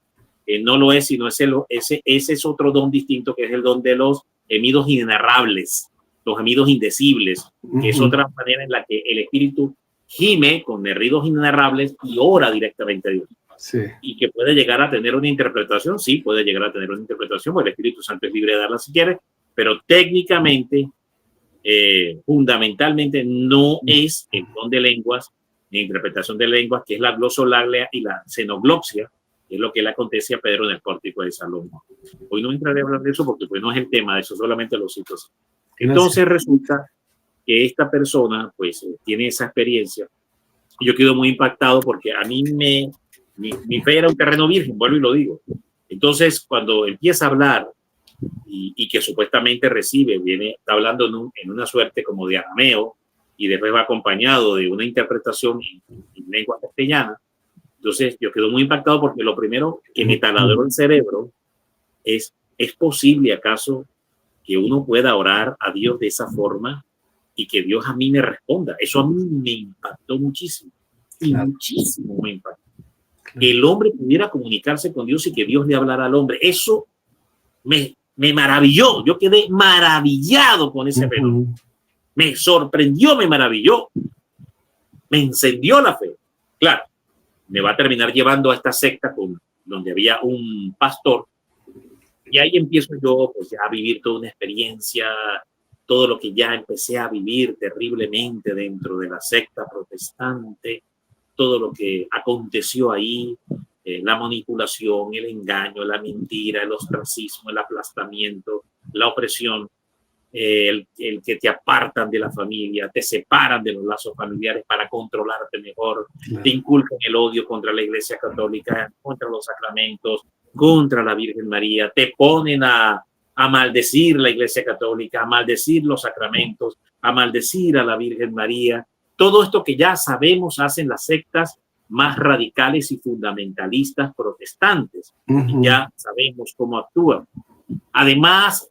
B: No lo es, sino ese es otro don distinto, que es el don de los gemidos inenarrables, los gemidos indecibles, que es otra manera en la que el espíritu gime con berridos inenarrables y ora directamente a Dios. Sí. Y que puede llegar a tener una interpretación, sí, puede llegar a tener una interpretación, porque el Espíritu Santo es libre de darla si quiere, pero técnicamente, fundamentalmente, no es el don de lenguas, ni interpretación de lenguas, que es la glosolalia y la xenogloxia, que es lo que le acontece a Pedro en el pórtico de Salomón. Hoy no entraré a hablar de eso porque pues, no es el tema de eso, solamente los citos. Entonces resulta que esta persona pues tiene esa experiencia. Yo quedo muy impactado porque a mí mi fe era un terreno virgen, vuelvo y lo digo. Entonces cuando empieza a hablar y que supuestamente está hablando en una suerte como de arameo y después va acompañado de una interpretación en lengua castellana, entonces yo quedo muy impactado porque lo primero que me taladró el cerebro ¿es posible acaso que uno pueda orar a Dios de esa forma y que Dios a mí me responda? Eso a mí me impactó muchísimo. Y claro. Muchísimo me impactó. que el hombre pudiera comunicarse con Dios y que Dios le hablara al hombre. Eso me maravilló. Yo quedé maravillado con ese fenómeno. Me sorprendió, me maravilló. Me encendió la fe. Claro, me va a terminar llevando a esta secta donde había un pastor. Y ahí empiezo yo pues, ya a vivir toda una experiencia, todo lo que ya empecé a vivir terriblemente dentro de la secta protestante, todo lo que aconteció ahí, la manipulación, el engaño, la mentira, el ostracismo, el aplastamiento, la opresión, el que te apartan de la familia, te separan de los lazos familiares para controlarte mejor, te inculcan el odio contra la Iglesia Católica, contra los sacramentos, contra la Virgen María, te ponen a maldecir la Iglesia Católica, a maldecir los sacramentos, a maldecir a la Virgen María. Todo esto que ya sabemos hacen las sectas más radicales y fundamentalistas protestantes. Ya sabemos cómo actúan. Además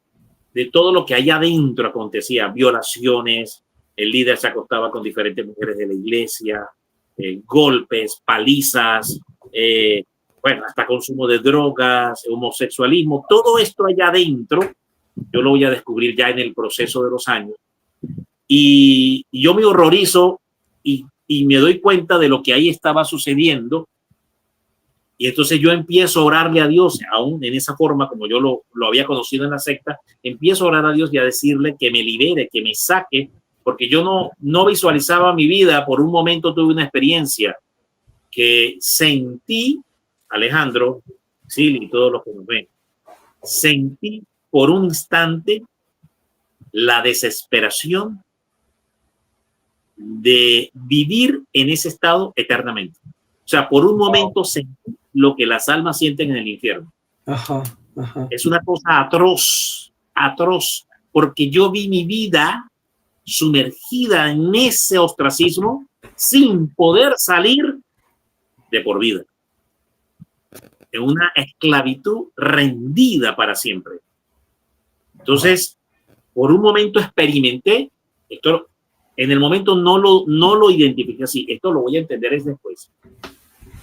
B: de todo lo que allá adentro acontecía, violaciones, el líder se acostaba con diferentes mujeres de la iglesia, golpes, palizas, bueno, hasta consumo de drogas, homosexualismo, todo esto allá adentro, yo lo voy a descubrir ya en el proceso de los años. Y yo me horrorizo y me doy cuenta de lo que ahí estaba sucediendo. Y entonces yo empiezo a orarle a Dios, aún en esa forma como yo lo había conocido en la secta, empiezo a orar a Dios y a decirle que me libere, que me saque, porque yo no visualizaba mi vida. Por un momento tuve una experiencia que sentí, Alejandro, Silly y todos los que nos ven, sentí por un instante la desesperación de vivir en ese estado eternamente. O sea, por un momento sentí lo que las almas sienten en el infierno. Es una cosa atroz, atroz, porque yo vi mi vida sumergida en ese ostracismo sin poder salir de por vida. En una esclavitud rendida para siempre. Entonces, por un momento experimenté, esto en el momento no lo identifiqué así, esto lo voy a entender es después.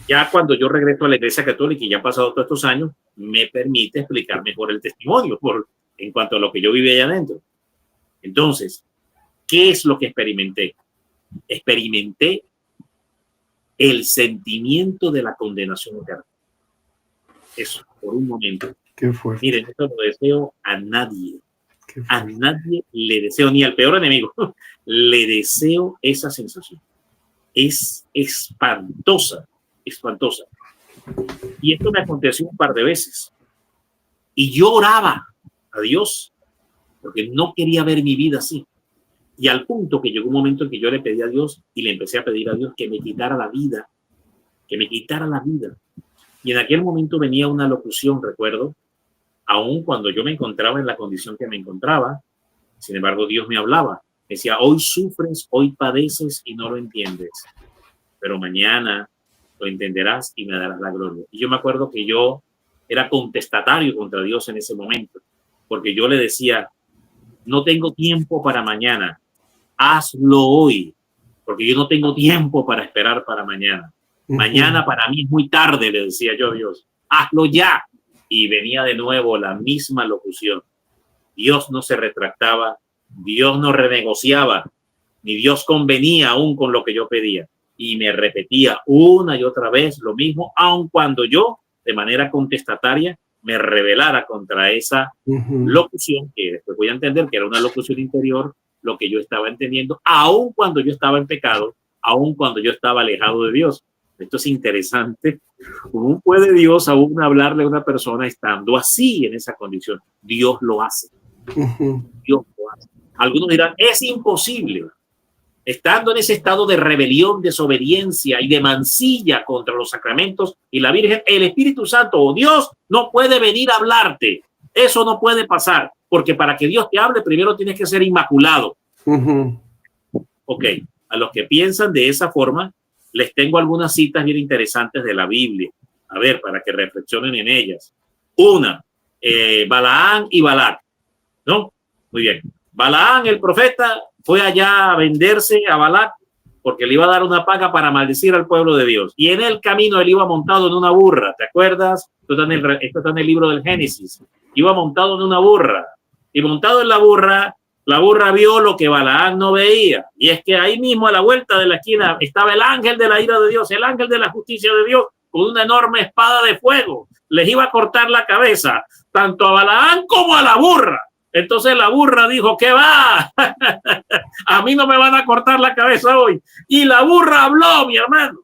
B: Ya cuando yo regreso a la Iglesia Católica y ya han pasado todos estos años, me permite explicar mejor el testimonio en cuanto a lo que yo viví allá adentro. Entonces, ¿qué es lo que experimenté? Experimenté el sentimiento de la condenación eterna. Eso, por un momento.
A: Qué fuerte.
B: Miren, esto lo deseo a nadie. A nadie le deseo, ni al peor enemigo, le deseo esa sensación. Es espantosa, espantosa. Y esto me aconteció un par de veces. Y yo oraba a Dios, porque no quería ver mi vida así. Y al punto que llegó un momento en que yo le pedí a Dios y le empecé a pedir a Dios que me quitara la vida, que me quitara la vida. Y en aquel momento venía una locución, recuerdo, aún cuando yo me encontraba en la condición que me encontraba. Sin embargo, Dios me hablaba. Me decía, hoy sufres, hoy padeces y no lo entiendes, pero mañana lo entenderás y me darás la gloria. Y yo me acuerdo que yo era contestatario contra Dios en ese momento, porque yo le decía, no tengo tiempo para mañana, hazlo hoy, porque yo no tengo tiempo para esperar para mañana. Mañana para mí es muy tarde, le decía yo a Dios, hazlo ya. Y venía de nuevo la misma locución. Dios no se retractaba, Dios no renegociaba, ni Dios convenía aún con lo que yo pedía. Y me repetía una y otra vez lo mismo, aun cuando yo, de manera contestataria, me rebelara contra esa locución, que después voy a entender que era una locución interior, lo que yo estaba entendiendo, aun cuando yo estaba en pecado, aun cuando yo estaba alejado de Dios. Esto es interesante. ¿Cómo puede Dios aún hablarle a una persona estando así en esa condición? Dios lo hace. Dios lo hace. Algunos dirán, es imposible. Estando en ese estado de rebelión, desobediencia y de mancilla contra los sacramentos y la Virgen, el Espíritu Santo o Dios no puede venir a hablarte. Eso no puede pasar, porque para que Dios te hable, primero tienes que ser inmaculado. Ok, a los que piensan de esa forma, les tengo algunas citas bien interesantes de la Biblia. A ver, para que reflexionen en ellas. Una, Balaán y Balac, ¿no? Muy bien. Balaán, el profeta, fue allá a venderse a Balac porque le iba a dar una paga para maldecir al pueblo de Dios. Y en el camino él iba montado en una burra, ¿te acuerdas? Esto está en el libro del Génesis. Iba montado en una burra. Y montado en la burra vio lo que Balaam no veía. Y es que ahí mismo, a la vuelta de la esquina, estaba el ángel de la ira de Dios, el ángel de la justicia de Dios, con una enorme espada de fuego. Les iba a cortar la cabeza, tanto a Balaam como a la burra. Entonces la burra dijo, ¿qué va? A mí no me van a cortar la cabeza hoy. Y la burra habló, mi hermano.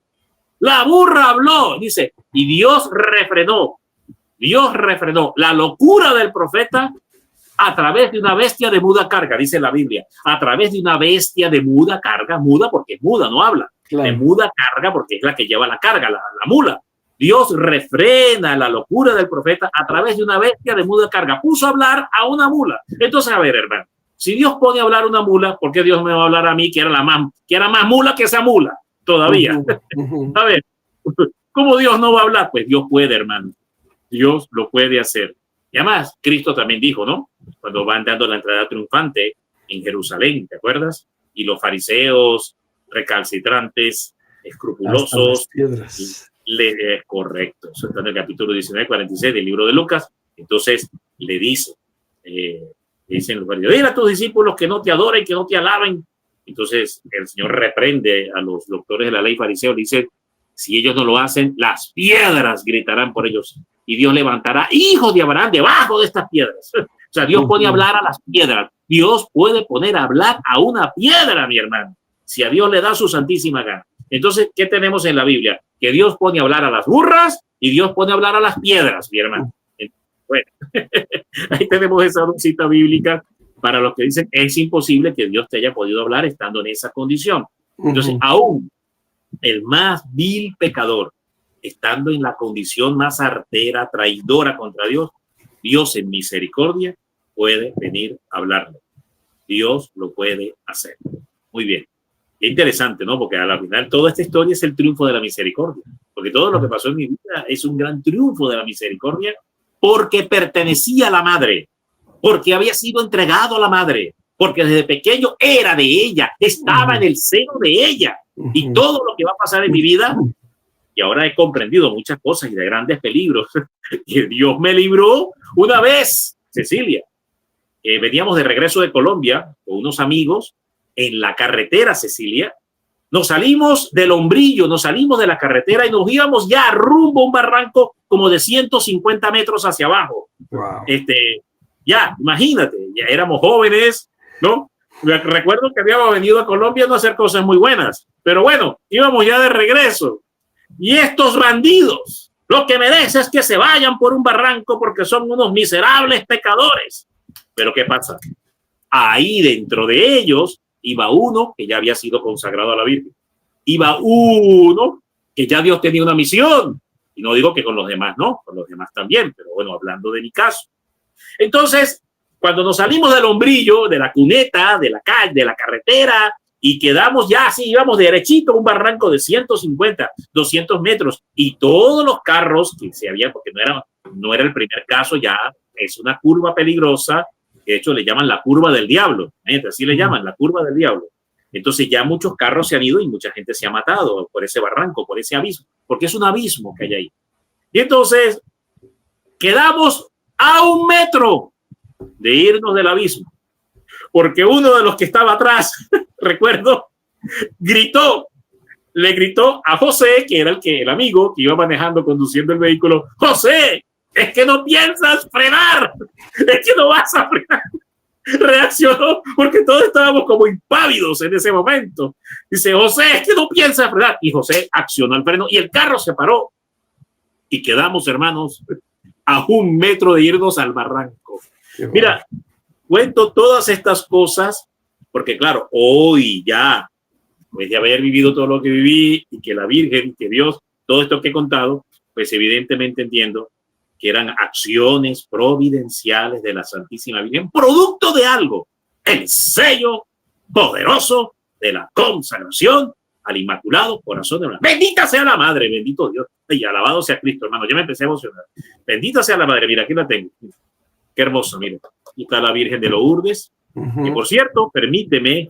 B: La burra habló, dice, y Dios refrenó la locura del profeta a través de una bestia de muda carga, dice la Biblia, a través de una bestia de muda carga, muda porque es muda, no habla, claro. De muda carga porque es la que lleva la carga, la mula. Dios refrena la locura del profeta a través de una bestia de muda carga. Puso a hablar a una mula. Entonces, a ver, hermano, si Dios pone a hablar a una mula, ¿por qué Dios me va a hablar a mí, que era más mula que esa mula todavía? A ver, ¿cómo Dios no va a hablar? Pues Dios puede, hermano. Dios lo puede hacer. Y además, Cristo también dijo, ¿no? Cuando van dando la entrada triunfante en Jerusalén, ¿te acuerdas? Y los fariseos recalcitrantes, escrupulosos, correcto, eso está en el capítulo 19, 46 del libro de Lucas. Entonces le dicen los fariseos, dile a tus discípulos que no te adoren, que no te alaben. Entonces el Señor reprende a los doctores de la ley fariseos, dice, si ellos no lo hacen, las piedras gritarán por ellos y Dios levantará hijos de Abraham debajo de estas piedras. O sea, Dios pone a hablar a las piedras. Dios puede poner a hablar a una piedra, mi hermano, si a Dios le da su santísima gana. Entonces, ¿qué tenemos en la Biblia? Que Dios pone a hablar a las burras y Dios pone a hablar a las piedras, mi hermano. Bueno, ahí tenemos esa cita bíblica para los que dicen es imposible que Dios te haya podido hablar estando en esa condición. Entonces, aún el más vil pecador, estando en la condición más artera, traidora contra Dios, Dios en misericordia puede venir a hablarle. Dios lo puede hacer. Muy bien. Qué interesante, ¿no? Porque a la final toda esta historia es el triunfo de la misericordia. Porque todo lo que pasó en mi vida es un gran triunfo de la misericordia porque pertenecía a la madre, porque había sido entregado a la madre, porque desde pequeño era de ella, estaba en el seno de ella. Y todo lo que va a pasar en mi vida, y ahora he comprendido muchas cosas y de grandes peligros, que Dios me libró una vez, Cecilia. Veníamos de regreso de Colombia con unos amigos en la carretera, Cecilia. Nos salimos del Hombrillo, nos salimos de la carretera y nos íbamos ya rumbo a un barranco como de 150 metros hacia abajo. Wow. Ya, imagínate, ya éramos jóvenes, ¿no? Recuerdo que habíamos venido a Colombia no a hacer cosas muy buenas, pero bueno, íbamos ya de regreso. Y estos bandidos, lo que merecen es que se vayan por un barranco porque son unos miserables pecadores. Pero ¿qué pasa? Ahí dentro de ellos iba uno que ya había sido consagrado a la Virgen. Iba uno que ya Dios tenía una misión. Y no digo que con los demás no, con los demás también, pero bueno, hablando de mi caso. Entonces, cuando nos salimos del Hombrillo, de la cuneta, de la calle, de la carretera, y quedamos ya así, íbamos derechito a un barranco de 150, 200 metros, y todos los carros que se habían, porque no era el primer caso, ya es una curva peligrosa. De hecho, le llaman la curva del diablo. Así le llaman, la curva del diablo. Entonces ya muchos carros se han ido y mucha gente se ha matado por ese barranco, por ese abismo, porque es un abismo que hay ahí. Y entonces quedamos a 1 metro de irnos del abismo, porque uno de los que estaba atrás, recuerdo, le gritó a José, que era el amigo que iba manejando, conduciendo el vehículo: José, es que no piensas frenar, es que no vas a frenar. Reaccionó porque todos estábamos como impávidos en ese momento. Dice: José, es que no piensas frenar. Y José accionó el freno y el carro se paró. Y quedamos, hermanos, a 1 metro de irnos al barranco. Mira, cuento todas estas cosas porque, claro, hoy ya, pues de haber vivido todo lo que viví y que la Virgen, que Dios, todo esto que he contado, pues evidentemente entiendo que eran acciones providenciales de la Santísima Virgen, producto de algo, el sello poderoso de la consagración al Inmaculado Corazón de María. Bendita sea la Madre, bendito Dios, y alabado sea Cristo, hermano. Yo me empecé a emocionar. Bendita sea la Madre, mira, aquí la tengo. Qué hermosa, mira. Aquí está la Virgen de Lourdes. Y por cierto, permíteme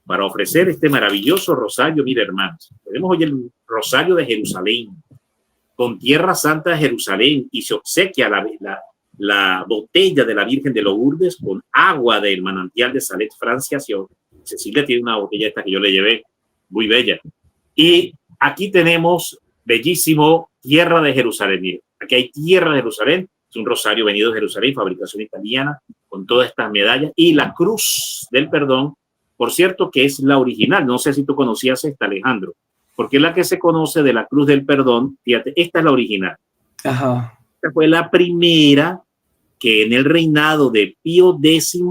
B: para ofrecer este maravilloso rosario. Mira, hermanos, tenemos hoy el rosario de Jerusalén, con Tierra Santa de Jerusalén, y se obsequia la botella de la Virgen de Lourdes con agua del manantial de Salet, Francia. Cecilia tiene una botella esta que yo le llevé, muy bella. Y aquí tenemos bellísimo Tierra de Jerusalén. Miren, aquí hay Tierra de Jerusalén, es un rosario venido de Jerusalén, fabricación italiana, con todas estas medallas, y la Cruz del Perdón, por cierto, que es la original. No sé si tú conocías esta, Alejandro, porque es la que se conoce de la Cruz del Perdón. Fíjate, esta es la original.
A: Ajá.
B: Esta fue la primera que en el reinado de Pío X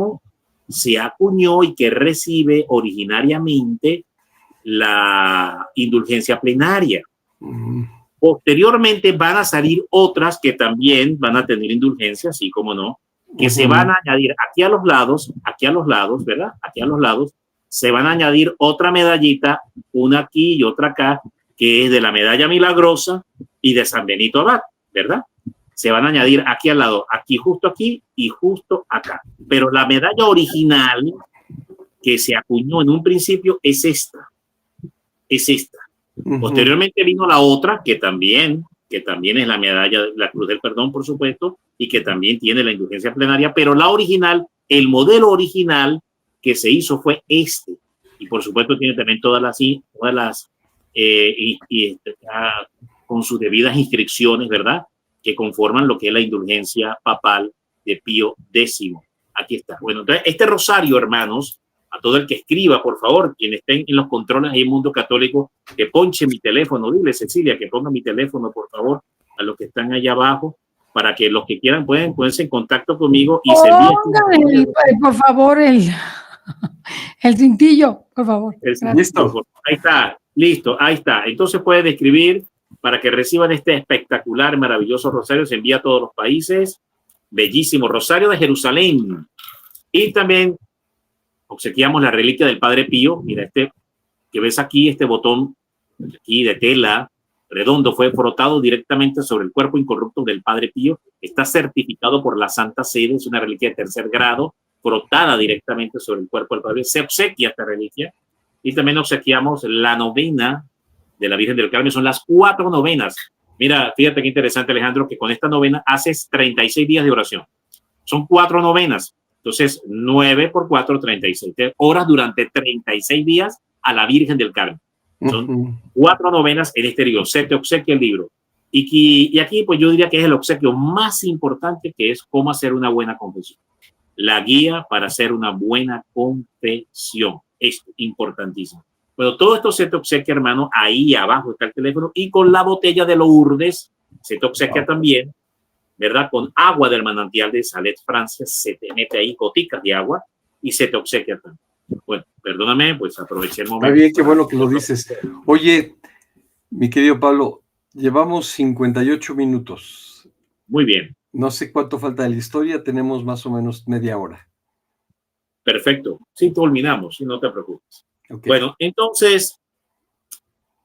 B: se acuñó y que recibe originariamente la indulgencia plenaria. Posteriormente van a salir otras que también van a tener indulgencia, así como no, que se van a añadir aquí a los lados, ¿verdad? Aquí a los lados se van a añadir otra medallita, una aquí y otra acá, que es de la medalla milagrosa y de San Benito Abad, ¿verdad? Se van a añadir aquí al lado, aquí y justo acá. Pero la medalla original que se acuñó en un principio es esta. Posteriormente vino la otra que también es la medalla, la Cruz del Perdón, por supuesto, y que también tiene la indulgencia plenaria, pero la original, el modelo original que se hizo fue este. Y por supuesto tiene también todas las con sus debidas inscripciones, ¿verdad?, que conforman lo que es la indulgencia papal de Pío X. Aquí está. Bueno, entonces este rosario, hermanos, a todo el que escriba, por favor, quien estén en los controles ahí en Mundo Católico, que ponche mi teléfono. Dile, Cecilia, que ponga mi teléfono, por favor, a los que están allá abajo, para que los que quieran pueden ponerse en contacto conmigo y se envíen.
C: Por favor, el cintillo, por favor.
B: Listo. Ahí está, listo, ahí está. Entonces pueden escribir para que reciban este espectacular, maravilloso rosario. Se envía a todos los países. Bellísimo rosario de Jerusalén. Y también obsequiamos la reliquia del Padre Pío. Mira, este que ves aquí, este botón aquí de tela redondo fue frotado directamente sobre el cuerpo incorrupto del Padre Pío. Está certificado por la Santa Sede. Es una reliquia de tercer grado, frotada directamente sobre el cuerpo del Padre. Se obsequia esta reliquia. Y también obsequiamos la novena de la Virgen del Carmen. Son las 4 novenas. Mira, fíjate qué interesante, Alejandro, que con esta novena haces 36 días de oración. Son 4 novenas. Entonces, 9 por 4, 36 horas durante 36 días a la Virgen del Carmen. Son 4 novenas en exterior. Se te obsequia el libro. Y aquí, pues yo diría que es el obsequio más importante, que es cómo hacer una buena confesión. La guía para hacer una buena confesión. Es importantísimo. Pero todo esto se te obsequia, hermano. Ahí abajo está el teléfono. Y con la botella de Lourdes se te obsequia también, ¿verdad? Con agua del manantial de Salet, Francia. Se te mete ahí goticas de agua y se te obsequia también. Bueno, perdóname, pues aproveché el momento.
A: Está bien, qué bueno que lo dices. Oye, mi querido Pablo, llevamos 58 minutos.
B: Muy bien.
A: No sé cuánto falta de la historia, tenemos más o menos media hora.
B: Perfecto. Sí, culminamos, sí, no te preocupes.
A: Okay.
B: Bueno, entonces,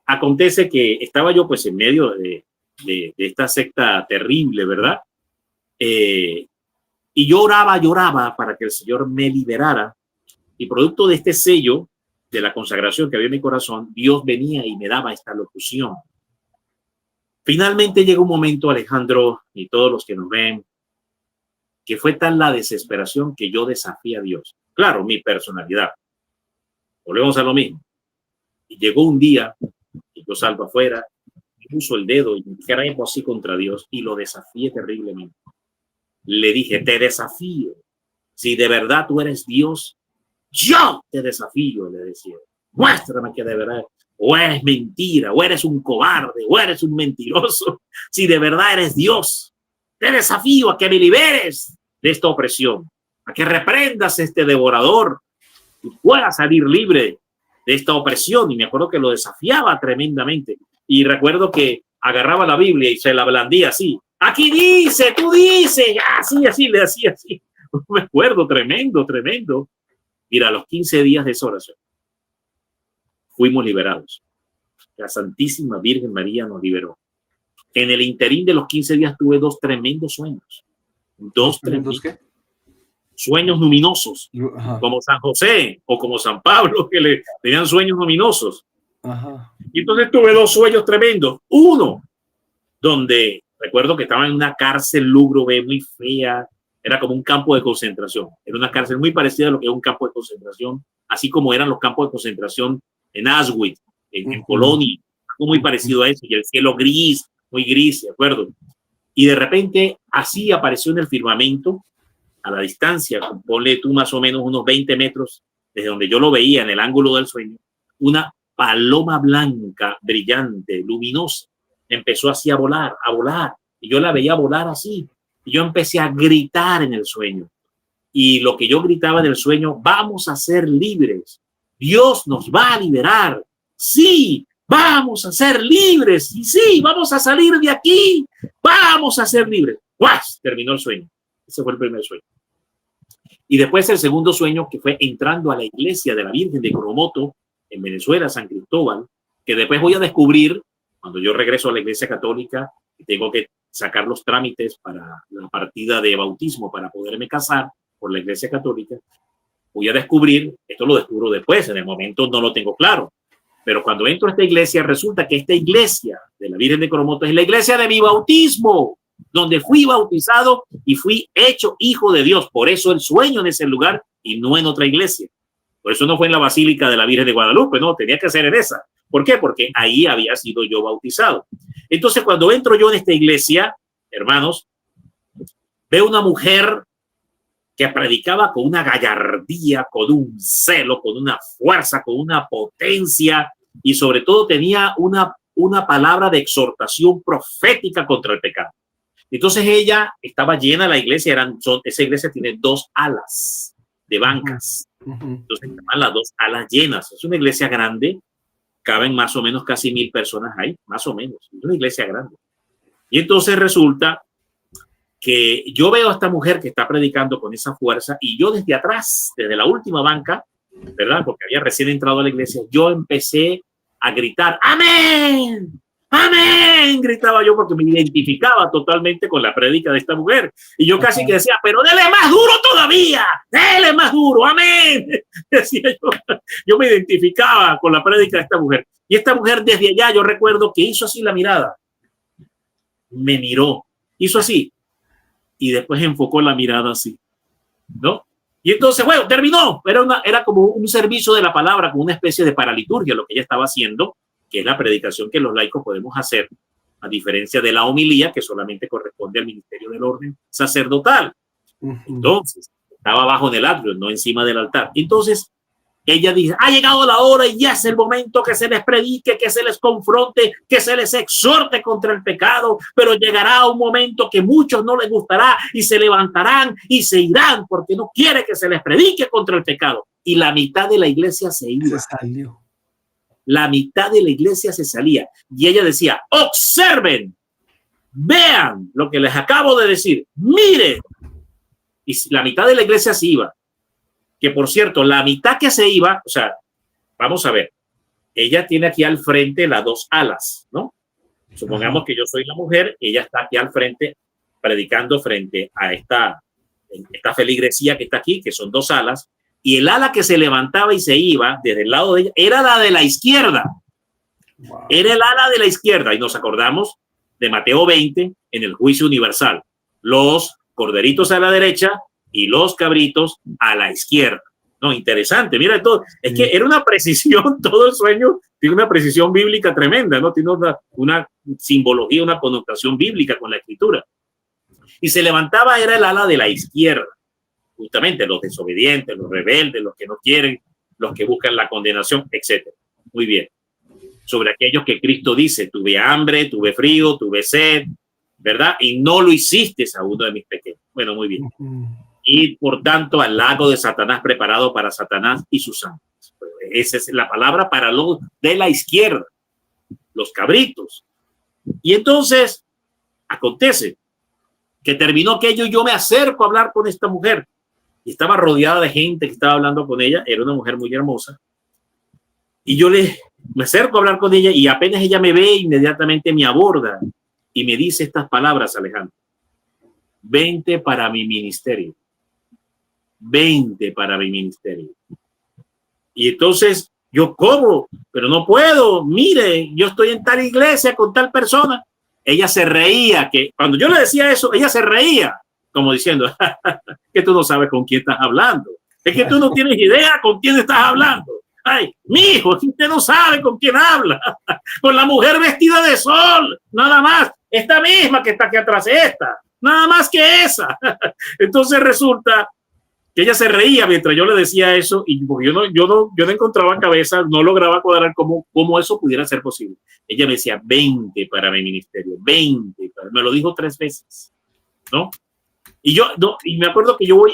B: acontece que estaba yo pues en medio de esta secta terrible, ¿verdad? Y yo lloraba para que el Señor me liberara. Y producto de este sello de la consagración que había en mi corazón, Dios venía y me daba esta locución. Finalmente llega un momento, Alejandro, y todos los que nos ven, que fue tal la desesperación que yo desafié a Dios. Claro, mi personalidad. Volvemos a lo mismo. Y llegó un día que yo salgo afuera, puso el dedo y me quedé así contra Dios y lo desafié terriblemente. Le dije, te desafío. Si de verdad tú eres Dios, yo te desafío, le decía. Muéstrame que de verdad, o eres mentira, o eres un cobarde, o eres un mentiroso. Si de verdad eres Dios, te desafío a que me liberes de esta opresión, a que reprendas este devorador y pueda salir libre de esta opresión. Y me acuerdo que lo desafiaba tremendamente. Y recuerdo que agarraba la Biblia y se la blandía así. Aquí dice, tú dices, así, le hacía así. Me acuerdo, tremendo. Mira, a los 15 días de esa oración, fuimos liberados. La Santísima Virgen María nos liberó. En el interín de los 15 días tuve 2 tremendos sueños. ¿2 tremendos qué? sueños luminosos, como San José o como San Pablo, que le tenían sueños luminosos. Y entonces tuve 2 sueños tremendos. Uno, donde recuerdo que estaba en una cárcel lúgubre, muy fea, era como un campo de concentración. Era una cárcel muy parecida a lo que es un campo de concentración, así como eran los campos de concentración en Auschwitz, en Polonia, algo muy parecido a eso, y el cielo gris, muy gris, ¿de acuerdo? Y de repente así apareció en el firmamento, a la distancia, ponle tú más o menos unos 20 metros desde donde yo lo veía en el ángulo del sueño, una paloma blanca, brillante, luminosa, empezó así a volar, y yo la veía volar así, y yo empecé a gritar en el sueño, y lo que yo gritaba en el sueño: vamos a ser libres, Dios nos va a liberar, sí, vamos a ser libres, y sí, vamos a salir de aquí, vamos a ser libres. ¡Guas! Terminó el sueño. Ese fue el primer sueño. Y después el segundo sueño, que fue entrando a la iglesia de la Virgen de Coromoto en Venezuela, San Cristóbal, que después voy a descubrir cuando yo regreso a la iglesia católica y tengo que sacar los trámites para la partida de bautismo para poderme casar por la iglesia católica. Voy a descubrir, esto lo descubro después, en el momento no lo tengo claro, pero cuando entro a esta iglesia resulta que esta iglesia de la Virgen de Coromoto es la iglesia de mi bautismo, donde fui bautizado y fui hecho hijo de Dios. Por eso el sueño en ese lugar y no en otra iglesia. Por eso no fue en la Basílica de la Virgen de Guadalupe, no, tenía que ser en esa. ¿Por qué? Porque ahí había sido yo bautizado. Entonces, cuando entro yo en esta iglesia, hermanos, veo una mujer que predicaba con una gallardía, con un celo, con una fuerza, con una potencia, y sobre todo tenía una palabra de exhortación profética contra el pecado. Entonces ella estaba llena, la iglesia, esa iglesia tiene 2 alas de bancas. Entonces estaban las 2 alas llenas. Es una iglesia grande, caben más o menos casi 1000 personas ahí, más o menos. Es una iglesia grande. Y entonces resulta que yo veo a esta mujer que está predicando con esa fuerza, y yo desde atrás, desde la última banca, ¿verdad? Porque había recién entrado a la iglesia, yo empecé a gritar: ¡amén! ¡Amén! Gritaba yo porque me identificaba totalmente con la prédica de esta mujer. Y yo casi que decía: pero dele más duro todavía, dele más duro, amén. Decía yo me identificaba con la prédica de esta mujer. Y esta mujer desde allá yo recuerdo que hizo así la mirada. Me miró, hizo así. Y después enfocó la mirada así, ¿no? Y entonces, bueno, terminó. Era como un servicio de la palabra, como una especie de paraliturgia lo que ella estaba haciendo, que es la predicación que los laicos podemos hacer, a diferencia de la homilía, que solamente corresponde al ministerio del orden sacerdotal. Entonces, estaba abajo en el atrio, no encima del altar. Entonces, ella dice: ha llegado la hora y ya es el momento que se les predique, que se les confronte, que se les exhorte contra el pecado, pero llegará un momento que muchos no les gustará y se levantarán y se irán porque no quiere que se les predique contra el pecado. Y la mitad de la iglesia se iba. Se salió. La mitad de la iglesia se salía. Y ella decía: observen, vean lo que les acabo de decir, miren. Y la mitad de la iglesia se iba. Que por cierto, la mitad que se iba, o sea, vamos a ver, ella tiene aquí al frente las 2 alas, ¿no? Supongamos que yo soy la mujer, ella está aquí al frente, predicando frente a esta feligresía que está aquí, que son 2 alas, y el ala que se levantaba y se iba desde el lado de ella era la de la izquierda. Wow. Era el ala de la izquierda, y nos acordamos de Mateo 20 en el juicio universal. Los corderitos a la derecha y los cabritos a la izquierda. No, interesante, mira todo. Es que era una precisión, todo el sueño tiene una precisión bíblica tremenda, ¿no? Tiene una simbología, una connotación bíblica con la escritura. Y se levantaba, era el ala de la izquierda. Justamente los desobedientes, los rebeldes, los que no quieren, los que buscan la condenación, etc. Muy bien. Sobre aquellos que Cristo dice: tuve hambre, tuve frío, tuve sed, ¿verdad? Y no lo hiciste a uno de mis pequeños. Bueno, muy bien. Y por tanto al lago de Satanás preparado para Satanás y sus ángeles. Esa es la palabra para los de la izquierda, los cabritos. Y entonces acontece que terminó aquello y yo me acerco a hablar con esta mujer. Y estaba rodeada de gente que estaba hablando con ella. Era una mujer muy hermosa. Y yo me acerco a hablar con ella y apenas ella me ve, inmediatamente me aborda y me dice estas palabras: Alejandro, vente para mi ministerio. 20 para mi ministerio. Y entonces yo, ¿cómo? Pero no puedo. Mire, yo estoy en tal iglesia con tal persona. Ella se reía, que cuando yo le decía eso, ella se reía, como diciendo que tú no sabes con quién estás hablando. Es que tú no tienes idea con quién estás hablando. Ay, mijo, usted no sabe con quién habla. Con la mujer vestida de sol, nada más. Esta misma que está aquí atrás, esta. Nada más que esa. Entonces resulta que ella se reía mientras yo le decía eso y porque yo no encontraba cabeza, no lograba cuadrar cómo eso pudiera ser posible. Ella me decía 20 para mi ministerio, 20. Me lo dijo 3 veces, ¿no? Y me acuerdo que yo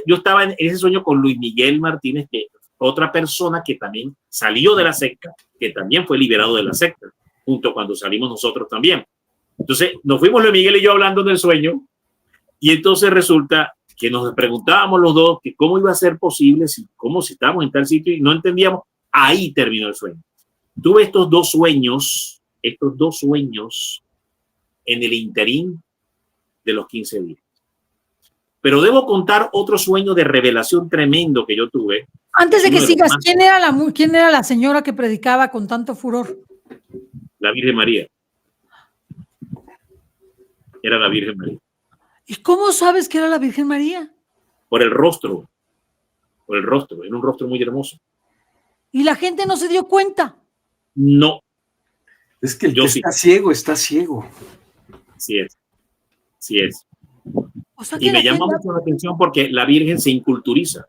B: estaba en ese sueño con Luis Miguel Martínez, que otra persona que también salió de la secta, que también fue liberado de la secta, junto cuando salimos nosotros también. Entonces nos fuimos Luis Miguel y yo hablando en el sueño y entonces resulta que nos preguntábamos los dos que cómo iba a ser posible, si estábamos en tal sitio y no entendíamos. Ahí terminó el sueño. Tuve estos dos sueños en el interín de los 15 días. Pero debo contar otro sueño de revelación tremendo que yo tuve.
C: Antes de que sigas, ¿quién era la señora que predicaba con tanto furor?
B: La Virgen María. Era la Virgen María.
C: ¿Y cómo sabes que era la Virgen María?
B: Por el rostro. Era un rostro muy hermoso.
C: ¿Y la gente no se dio cuenta?
B: No.
A: Es que el que está ciego, está ciego.
B: Sí es. O sea, y me llama mucho la atención porque la Virgen se inculturiza.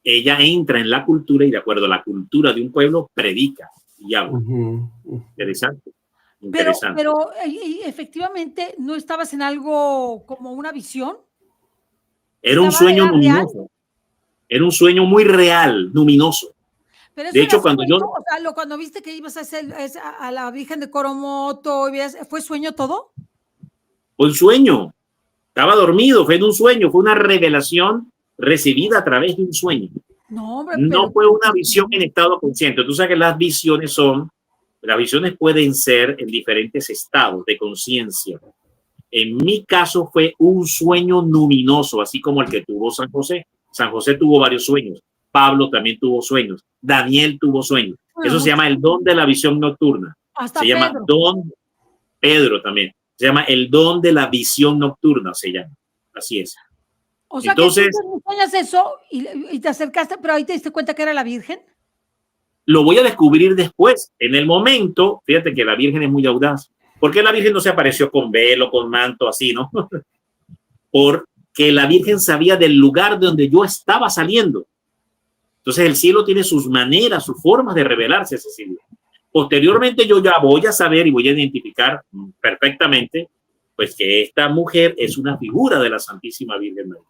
B: Ella entra en la cultura y de acuerdo a la cultura de un pueblo predica y habla. Interesante.
C: Pero efectivamente, ¿no estabas en algo como una visión?
B: Era un sueño luminoso. Real? Era un sueño muy real, luminoso.
C: Pero de hecho, cuando cuando viste que ibas a hacer a la Virgen de Coromoto, ¿fue sueño todo?
B: Fue un sueño. Estaba dormido, fue un sueño, fue una revelación recibida a través de un sueño.
C: No, hombre,
B: no fue una visión en estado consciente. Tú sabes que las visiones pueden ser en diferentes estados de conciencia. En mi caso fue un sueño luminoso, así como el que tuvo San José. San José tuvo varios sueños. Pablo también tuvo sueños. Daniel tuvo sueños. Eso se llama el don de la visión nocturna. Se llama don. Pedro también. Se llama el don de la visión nocturna, se llama. Así es.
C: O sea, entonces, que tú sueñas eso y te acercaste, pero ahí te diste cuenta que era la Virgen.
B: Lo voy a descubrir después. En el momento, fíjate que la Virgen es muy audaz. ¿Por qué la Virgen no se apareció con velo, con manto, así, no? Porque la Virgen sabía del lugar de donde yo estaba saliendo. Entonces el cielo tiene sus maneras, sus formas de revelarse, Cecilia. Posteriormente yo ya voy a saber y voy a identificar perfectamente pues que esta mujer es una figura de la Santísima Virgen María,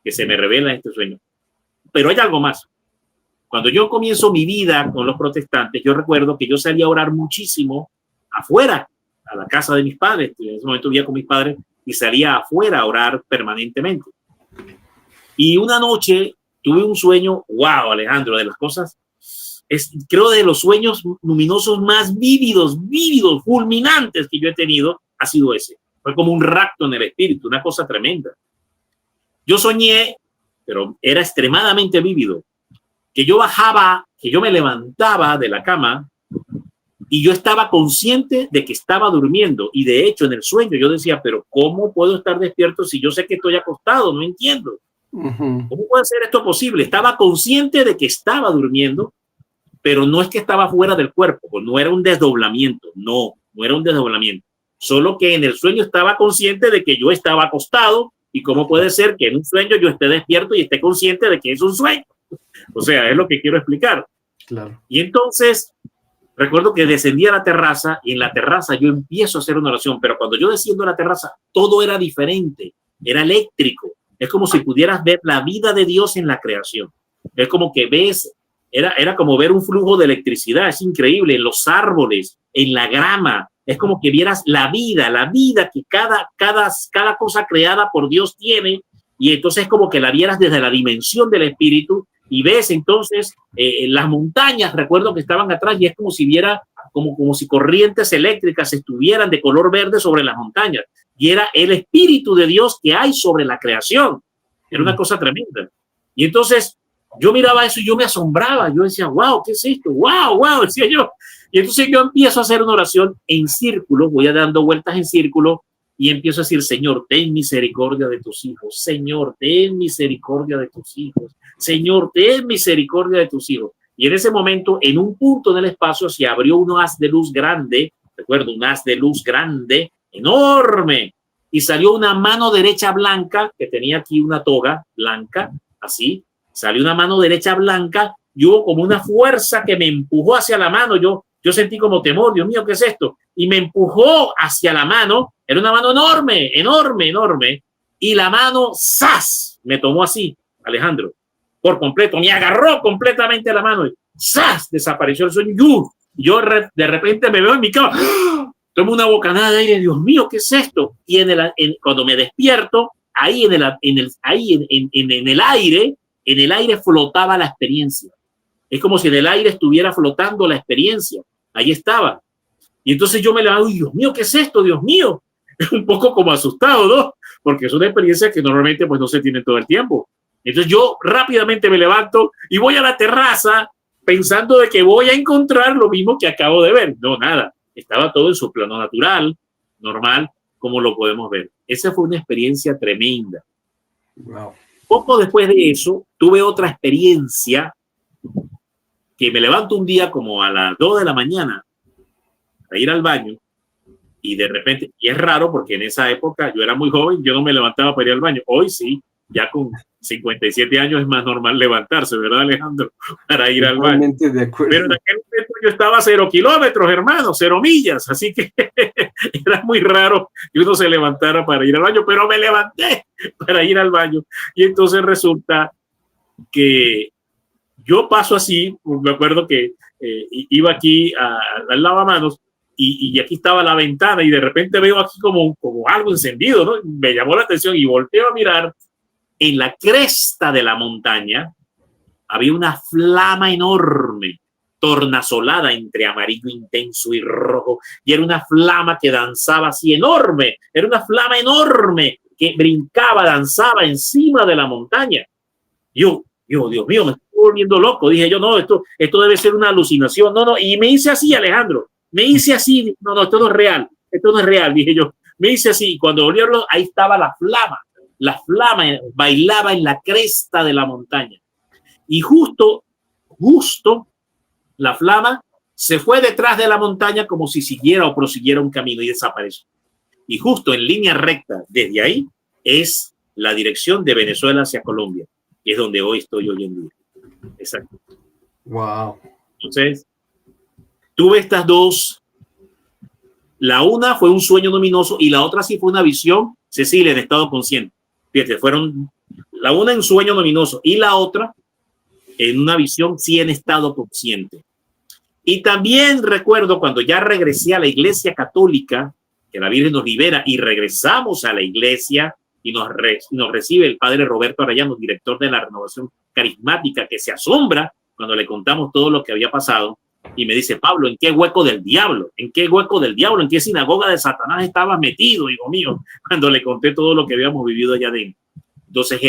B: que se me revela en este sueño. Pero hay algo más. Cuando yo comienzo mi vida con los protestantes, yo recuerdo que yo salía a orar muchísimo afuera, a la casa de mis padres. En ese momento vivía con mis padres y salía afuera a orar permanentemente. Y una noche tuve un sueño, wow, Alejandro, de las cosas, creo de los sueños luminosos más vívidos, fulminantes que yo he tenido, ha sido ese. Fue como un rapto en el espíritu, una cosa tremenda. Yo soñé, pero era extremadamente vívido, que yo bajaba, que yo me levantaba de la cama y yo estaba consciente de que estaba durmiendo. Y de hecho, en el sueño yo decía, pero ¿cómo puedo estar despierto si yo sé que estoy acostado? No entiendo. ¿Cómo puede ser esto posible? Estaba consciente de que estaba durmiendo, pero no es que estaba fuera del cuerpo, no era un desdoblamiento, no era un desdoblamiento. Solo que en el sueño estaba consciente de que yo estaba acostado y cómo puede ser que en un sueño yo esté despierto y esté consciente de que es un sueño. O sea, es lo que quiero explicar.
A: Claro.
B: Y entonces recuerdo que descendí a la terraza y en la terraza yo empiezo a hacer una oración, pero cuando yo desciendo a la terraza todo era diferente, era eléctrico. Es como si pudieras ver la vida de Dios en la creación. Es como que ves, era como ver un flujo de electricidad, es increíble, en los árboles, en la grama. Es como que vieras la vida que cada cosa creada por Dios tiene, y entonces es como que la vieras desde la dimensión del espíritu y ves entonces las montañas, recuerdo que estaban atrás y es como si viera, como si corrientes eléctricas estuvieran de color verde sobre las montañas y era el espíritu de Dios que hay sobre la creación. Era una cosa tremenda. Y entonces yo miraba eso y yo me asombraba. Yo decía, wow, ¿qué es esto? Wow, decía yo. Y entonces yo empiezo a hacer una oración en círculo, voy dando vueltas en círculo y empiezo a decir, Señor, ten misericordia de tus hijos. Señor, ten misericordia de tus hijos. Señor, ten misericordia de tus hijos. Y en ese momento, en un punto del espacio, se abrió un haz de luz grande, recuerdo, un haz de luz grande, enorme, y salió una mano derecha blanca, que tenía aquí una toga blanca, así, salió una mano derecha blanca, y hubo como una fuerza que me empujó hacia la mano. Yo sentí como temor, Dios mío, ¿qué es esto? Y me empujó hacia la mano, era una mano enorme, y la mano, ¡zas!, me tomó así, Alejandro, por completo, me agarró completamente la mano, y ¡zas!, desapareció el sueño. Yo de repente me veo en mi cama, ¡oh! Tomo una bocanada de aire, Dios mío, ¿qué es esto? Y cuando me despierto, ahí en el aire flotaba la experiencia. Es como si en el aire estuviera flotando la experiencia. Ahí estaba. Y entonces yo me levanto, Dios mío, ¿qué es esto? Dios mío. Un poco como asustado, ¿no? Porque es una experiencia que normalmente pues no se tiene todo el tiempo. Entonces yo rápidamente me levanto y voy a la terraza pensando de que voy a encontrar lo mismo que acabo de ver. No, nada. Estaba todo en su plano natural, normal, como lo podemos ver. Esa fue una experiencia tremenda.
A: Wow.
B: Poco después de eso, tuve otra experiencia que me levanto un día como a las 2 de la mañana a ir al baño y de repente, y es raro porque en esa época yo era muy joven, yo no me levantaba para ir al baño. Hoy sí, ya con 57 años es más normal levantarse, ¿verdad, Alejandro? Para ir al baño.
A: De acuerdo.
B: Pero en aquel momento yo estaba a 0 kilómetros, hermano, 0 millas, así que era muy raro que uno se levantara para ir al baño, pero me levanté para ir al baño. Y entonces resulta que yo paso así, me acuerdo que iba aquí al lavamanos y aquí estaba la ventana y de repente veo aquí como algo encendido, ¿no? Me llamó la atención y volteo a mirar. En la cresta de la montaña había una flama enorme, tornasolada entre amarillo intenso y rojo, y era una flama que danzaba así enorme, era una flama enorme que brincaba, danzaba encima de la montaña. Yo, Dios mío, me estoy volviendo loco. Dije yo, no, esto debe ser una alucinación. No, y me hice así, Alejandro, me hice así, no, esto no es real, dije yo. Me hice así, y cuando volví a verlo, ahí estaba la flama bailaba en la cresta de la montaña. Y justo la flama se fue detrás de la montaña como si siguiera o prosiguiera un camino y desapareció. Y justo en línea recta, desde ahí, es la dirección de Venezuela hacia Colombia, que es donde hoy estoy hoy en día. Exacto.
A: Wow.
B: Entonces, tuve estas dos. La una fue un sueño luminoso y la otra sí fue una visión, Cecilia, en estado consciente. Fíjate, fueron la una en sueño luminoso y la otra en una visión sí en estado consciente. Y también recuerdo cuando ya regresé a la iglesia católica, que la Virgen nos libera y regresamos a la iglesia y nos recibe el padre Roberto Arellano, director de la Renovación Carismática, que se asombra cuando le contamos todo lo que había pasado y me dice, Pablo, ¿en qué hueco del diablo? ¿En qué hueco del diablo? ¿En qué sinagoga de Satanás estabas metido, hijo mío? Cuando le conté todo lo que habíamos vivido allá adentro. Entonces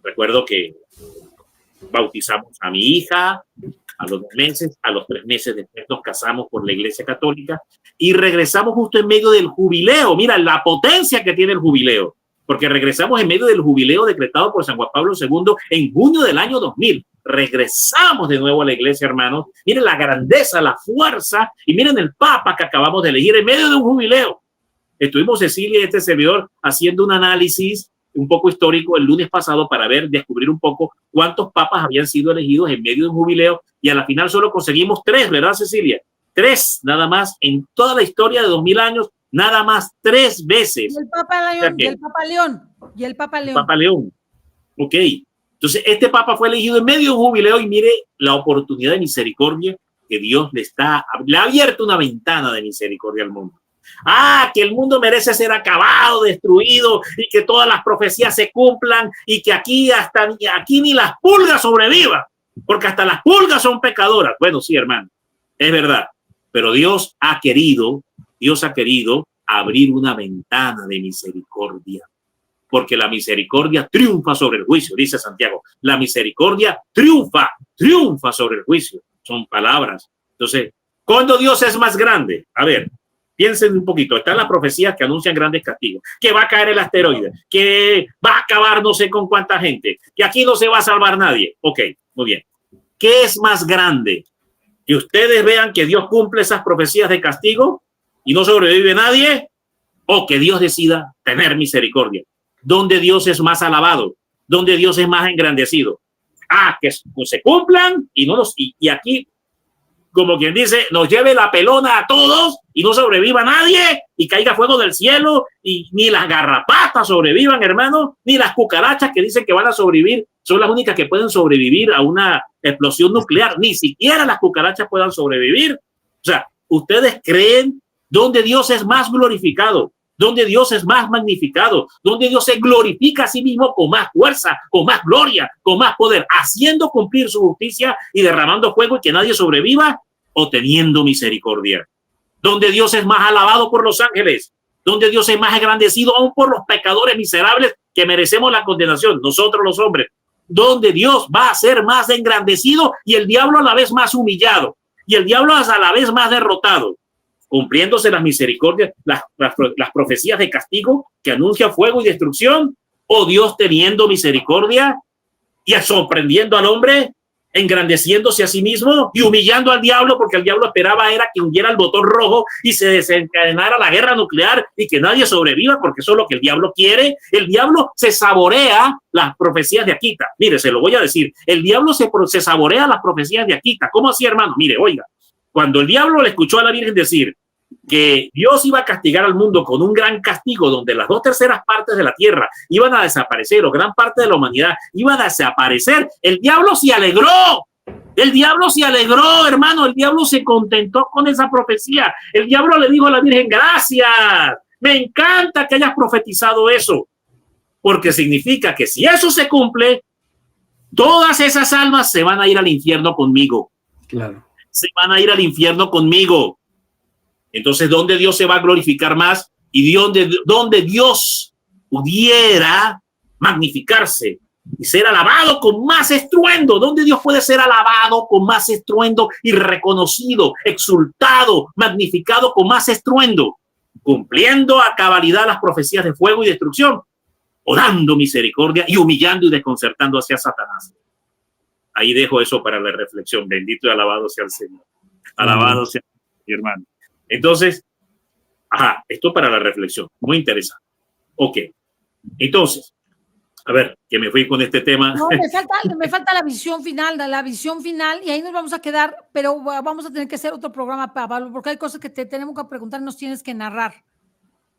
B: recuerdo que bautizamos a mi hija a los 2 meses, a los 3 meses después nos casamos por la iglesia católica y regresamos justo en medio del jubileo. Mira la potencia que tiene el jubileo, porque regresamos en medio del jubileo decretado por San Juan Pablo II en junio del año 2000. Regresamos de nuevo a la iglesia, hermanos. Miren la grandeza, la fuerza y miren el papa que acabamos de elegir en medio de un jubileo. Estuvimos Cecilia y este servidor haciendo un análisis un poco histórico el lunes pasado para descubrir un poco cuántos papas habían sido elegidos en medio de un jubileo y a la final solo conseguimos 3, ¿verdad, Cecilia? 3 nada más en toda la historia de 2000 años, nada más 3 veces.
C: Y el Papa León, y el Papa León, y el Papa León.
B: Papa León. Ok. Entonces, este Papa fue elegido en medio de un jubileo y mire la oportunidad de misericordia que Dios le ha abierto una ventana de misericordia al mundo. Que el mundo merece ser acabado, destruido y que todas las profecías se cumplan y que aquí ni las pulgas sobrevivan, porque hasta las pulgas son pecadoras. Bueno, sí, hermano, es verdad, pero Dios ha querido abrir una ventana de misericordia porque la misericordia triunfa sobre el juicio, dice Santiago. La misericordia triunfa sobre el juicio. Son palabras. Entonces, ¿cuándo Dios es más grande? A ver, piensen un poquito. Están las profecías que anuncian grandes castigos, que va a caer el asteroide, que va a acabar no sé con cuánta gente, que aquí no se va a salvar nadie. Ok, muy bien. ¿Qué es más grande? Que ustedes vean que Dios cumple esas profecías de castigo y no sobrevive nadie, o que Dios decida tener misericordia. ¿Dónde Dios es más alabado? ¿Dónde Dios es más engrandecido? Que se cumplan y aquí, como quien dice, nos lleve la pelona a todos y no sobreviva nadie y caiga fuego del cielo y ni las garrapatas sobrevivan, hermano, ni las cucarachas que dicen que van a sobrevivir, son las únicas que pueden sobrevivir a una explosión nuclear. Ni siquiera las cucarachas puedan sobrevivir. O sea, ¿ustedes creen dónde Dios es más glorificado? Donde Dios es más magnificado, donde Dios se glorifica a sí mismo con más fuerza, con más gloria, con más poder, haciendo cumplir su justicia y derramando fuego y que nadie sobreviva, o teniendo misericordia. Donde Dios es más alabado por los ángeles, donde Dios es más engrandecido aún por los pecadores miserables que merecemos la condenación, nosotros los hombres, donde Dios va a ser más engrandecido y el diablo a la vez más humillado y el diablo a la vez más derrotado. Cumpliéndose las misericordias, las profecías de castigo que anuncia fuego y destrucción, o Dios teniendo misericordia y sorprendiendo al hombre, engrandeciéndose a sí mismo y humillando al diablo, porque el diablo esperaba era que hundiera el botón rojo y se desencadenara la guerra nuclear y que nadie sobreviva, porque eso es lo que el diablo quiere. El diablo se saborea las profecías de Akita. Mire, se lo voy a decir, el diablo se saborea las profecías de Akita. ¿Cómo así, hermano? Mire, oiga, cuando el diablo le escuchó a la Virgen decir que Dios iba a castigar al mundo con un gran castigo donde las 2/3 partes de la tierra iban a desaparecer o gran parte de la humanidad iba a desaparecer, el diablo se alegró. El diablo se alegró, hermano. El diablo se contentó con esa profecía. El diablo le dijo a la Virgen, gracias, me encanta que hayas profetizado eso, porque significa que si eso se cumple, todas esas almas se van a ir al infierno conmigo.
A: Claro.
B: Se van a ir al infierno conmigo. Entonces, ¿dónde Dios se va a glorificar más? Y donde Dios pudiera magnificarse y ser alabado con más estruendo. ¿Dónde Dios puede ser alabado con más estruendo y reconocido, exultado, magnificado con más estruendo? Cumpliendo a cabalidad las profecías de fuego y destrucción, o dando misericordia y humillando y desconcertando hacia Satanás. Ahí dejo eso para la reflexión. Bendito y alabado sea el Señor. Alabado sea mi hermano. Entonces, esto para la reflexión. Muy interesante. Ok. Entonces, a ver, que me fui con este tema.
C: No, me falta la visión final, y ahí nos vamos a quedar, pero vamos a tener que hacer otro programa, Pablo, porque hay cosas que te tenemos que preguntar, nos tienes que narrar.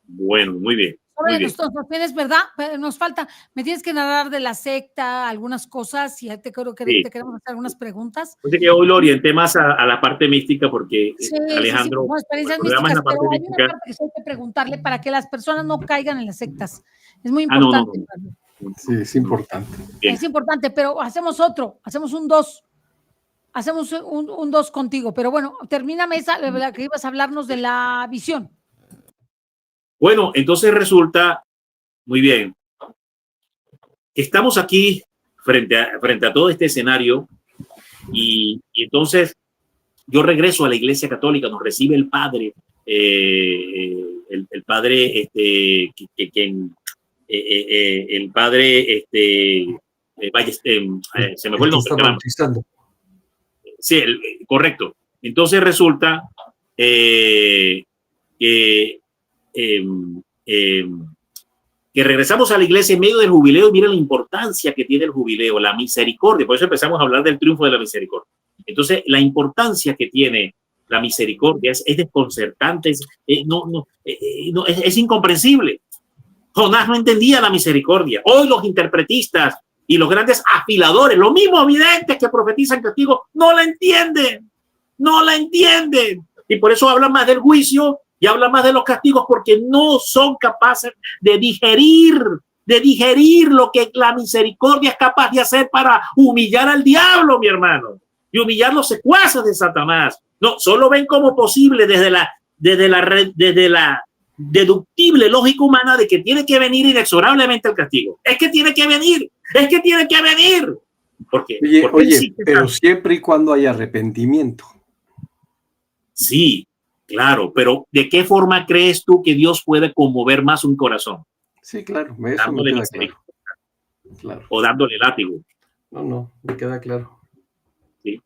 B: Bueno, muy bien.
C: Nos tienes, ¿verdad? Nos falta, me tienes que narrar de la secta, algunas cosas, y te creo que te queremos hacer algunas preguntas.
B: Pues que hoy lo orienté más a la parte mística, porque Alejandro,
C: como experiencias místicas, pero hay una parte que hay que preguntarle para que las personas no caigan en las sectas. Es muy importante.
A: Sí, es importante.
B: Bien.
C: Es importante, pero hacemos un 2. Hacemos un 2 contigo, pero bueno, termíname esa, la que ibas a hablarnos de la visión.
B: Bueno, entonces resulta, muy bien, estamos aquí frente a todo este escenario y entonces yo regreso a la Iglesia Católica, nos recibe el Padre, el Padre, el Padre, se me fue el nombre. Sí, correcto. Entonces resulta que regresamos a la iglesia en medio del jubileo y mira la importancia que tiene el jubileo, la misericordia. Por eso empezamos a hablar del triunfo de la misericordia. Entonces, la importancia que tiene la misericordia es desconcertante, es incomprensible. Jonás no entendía la misericordia. Hoy los interpretistas y los grandes afiladores, los mismos videntes que profetizan castigo, no la entienden. Y por eso hablan más del juicio y hablan más de los castigos, porque no son capaces de digerir lo que la misericordia es capaz de hacer para humillar al diablo, mi hermano, y humillar los secuaces de Satanás. No, solo ven como posible desde deductible lógica humana de que tiene que venir inexorablemente el castigo. Es que tiene que venir. Porque
A: oye, pero siempre y cuando haya arrepentimiento.
B: Sí, claro, pero ¿de qué forma crees tú que Dios puede conmover más un corazón?
A: Sí, claro, eso me queda claro.
B: O dándole látigo.
A: No, me queda claro.
B: Sí.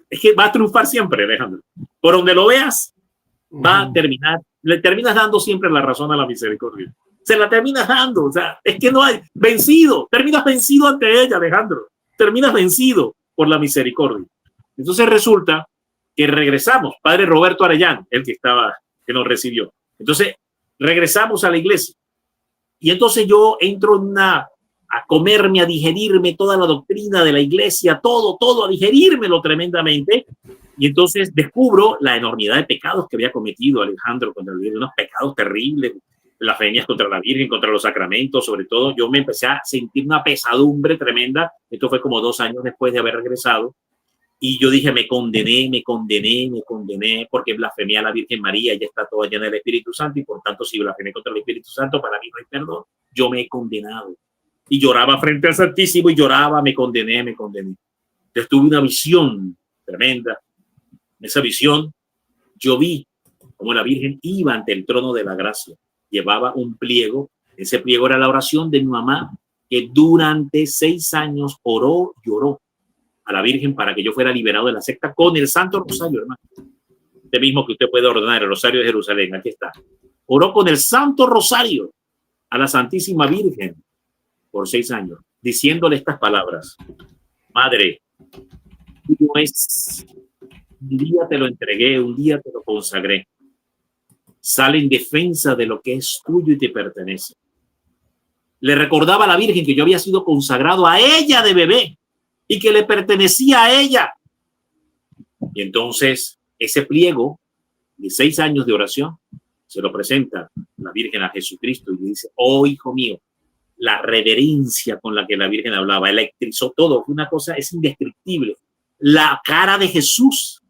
B: Es que va a triunfar siempre, Alejandro. Por donde lo veas, va a terminar, le terminas dando siempre la razón a la misericordia. Se la terminas dando, o sea, es que no hay terminas vencido ante ella, Alejandro. Terminas vencido por la misericordia. Entonces resulta que regresamos, padre Roberto Arellano, el que nos recibió. Entonces regresamos a la iglesia. Y entonces yo entro a comerme, a digerirme toda la doctrina de la iglesia, todo, a digerírmelo tremendamente. Y entonces descubro la enormidad de pecados que había cometido Alejandro contra la Virgen, unos pecados terribles, blasfemias contra la Virgen, contra los sacramentos, sobre todo. Yo me empecé a sentir una pesadumbre tremenda. Esto fue como 2 años después de haber regresado. Y yo dije, me condené, porque blasfemé a la Virgen María, ella está toda llena del Espíritu Santo, y por tanto, si blasfemé contra el Espíritu Santo, para mí no hay perdón. Yo me he condenado. Y lloraba frente al Santísimo, y lloraba, me condené. Entonces tuve una visión tremenda. En esa visión, yo vi como la Virgen iba ante el trono de la gracia. Llevaba un pliego. Ese pliego era la oración de mi mamá, que durante 6 años oró, lloró a la Virgen para que yo fuera liberado de la secta con el Santo Rosario, hermano. Este mismo que usted puede ordenar, el Rosario de Jerusalén, aquí está. Oró con el Santo Rosario a la Santísima Virgen por 6 años, diciéndole estas palabras: Madre, tuyo es, un día te lo entregué, un día te lo consagré. Sale en defensa de lo que es tuyo y te pertenece. Le recordaba a la Virgen que yo había sido consagrado a ella de bebé y que le pertenecía a ella. Y entonces ese pliego de 6 años de oración se lo presenta la Virgen a Jesucristo y le dice: oh, hijo mío. La reverencia con la que la Virgen hablaba electrizó todo. Una cosa, es indescriptible. La cara de Jesús.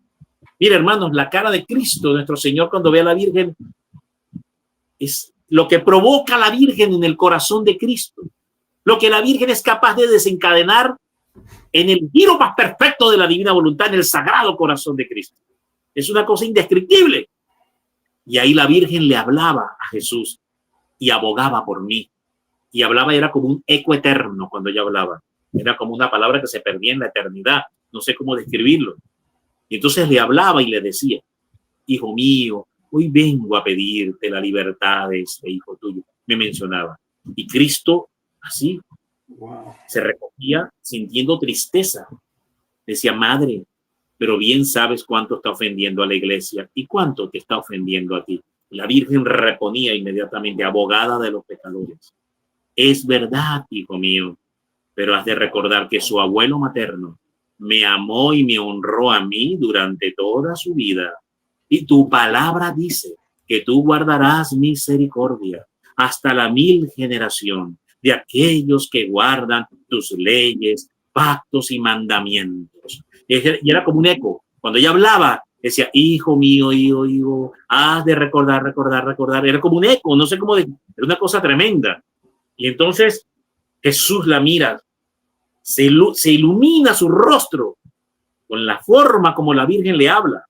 B: Mira, hermanos, la cara de Cristo, nuestro Señor, cuando ve a la Virgen, es lo que provoca a la Virgen en el corazón de Cristo. Lo que la Virgen es capaz de desencadenar en el giro más perfecto de la divina voluntad, en el sagrado corazón de Cristo. Es una cosa indescriptible. Y ahí la Virgen le hablaba a Jesús y abogaba por mí. Y hablaba, era como un eco eterno cuando ella hablaba. Era como una palabra que se perdía en la eternidad. No sé cómo describirlo. Y entonces le hablaba y le decía: hijo mío, hoy vengo a pedirte la libertad de este hijo tuyo. Me mencionaba. Y Cristo, así, se recogía sintiendo tristeza. Decía: madre, pero bien sabes cuánto está ofendiendo a la iglesia y cuánto te está ofendiendo a ti. La Virgen reponía inmediatamente: abogada de los pecadores. Es verdad, hijo mío, pero has de recordar que su abuelo materno me amó y me honró a mí durante toda su vida. Y tu palabra dice que tú guardarás misericordia hasta la 1000 generación de aquellos que guardan tus leyes, pactos y mandamientos. Y era como un eco. Cuando ella hablaba, decía: hijo mío, hijo, has de recordar. Era como un eco, no sé cómo decir. Era una cosa tremenda. Y entonces Jesús la mira, se ilumina su rostro con la forma como la Virgen le habla.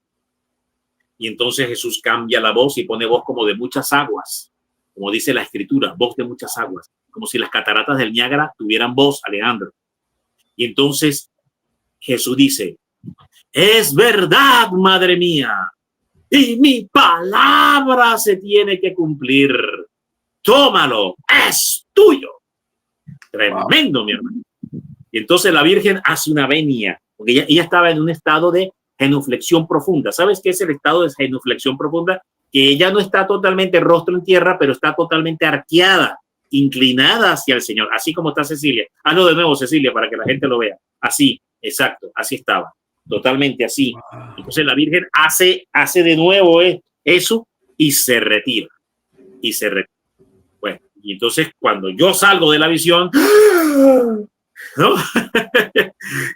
B: Y entonces Jesús cambia la voz y pone voz como de muchas aguas, como dice la Escritura, voz de muchas aguas, como si las cataratas del Niágara tuvieran voz, Alejandro. Y entonces Jesús dice: es verdad, madre mía, y mi palabra se tiene que cumplir. Tómalo, es tuyo. Tremendo, mi hermano. Y entonces la Virgen hace una venia, porque ella estaba en un estado de genuflexión profunda. ¿Sabes qué es el estado de genuflexión profunda? Que ella no está totalmente rostro en tierra, pero está totalmente arqueada, inclinada hacia el Señor, así como está Cecilia. Hazlo de nuevo, Cecilia, para que la gente lo vea. Así, exacto, así estaba, totalmente así. Entonces la Virgen hace de nuevo eso y se retira. Bueno, y entonces cuando yo salgo de la visión, ¿no?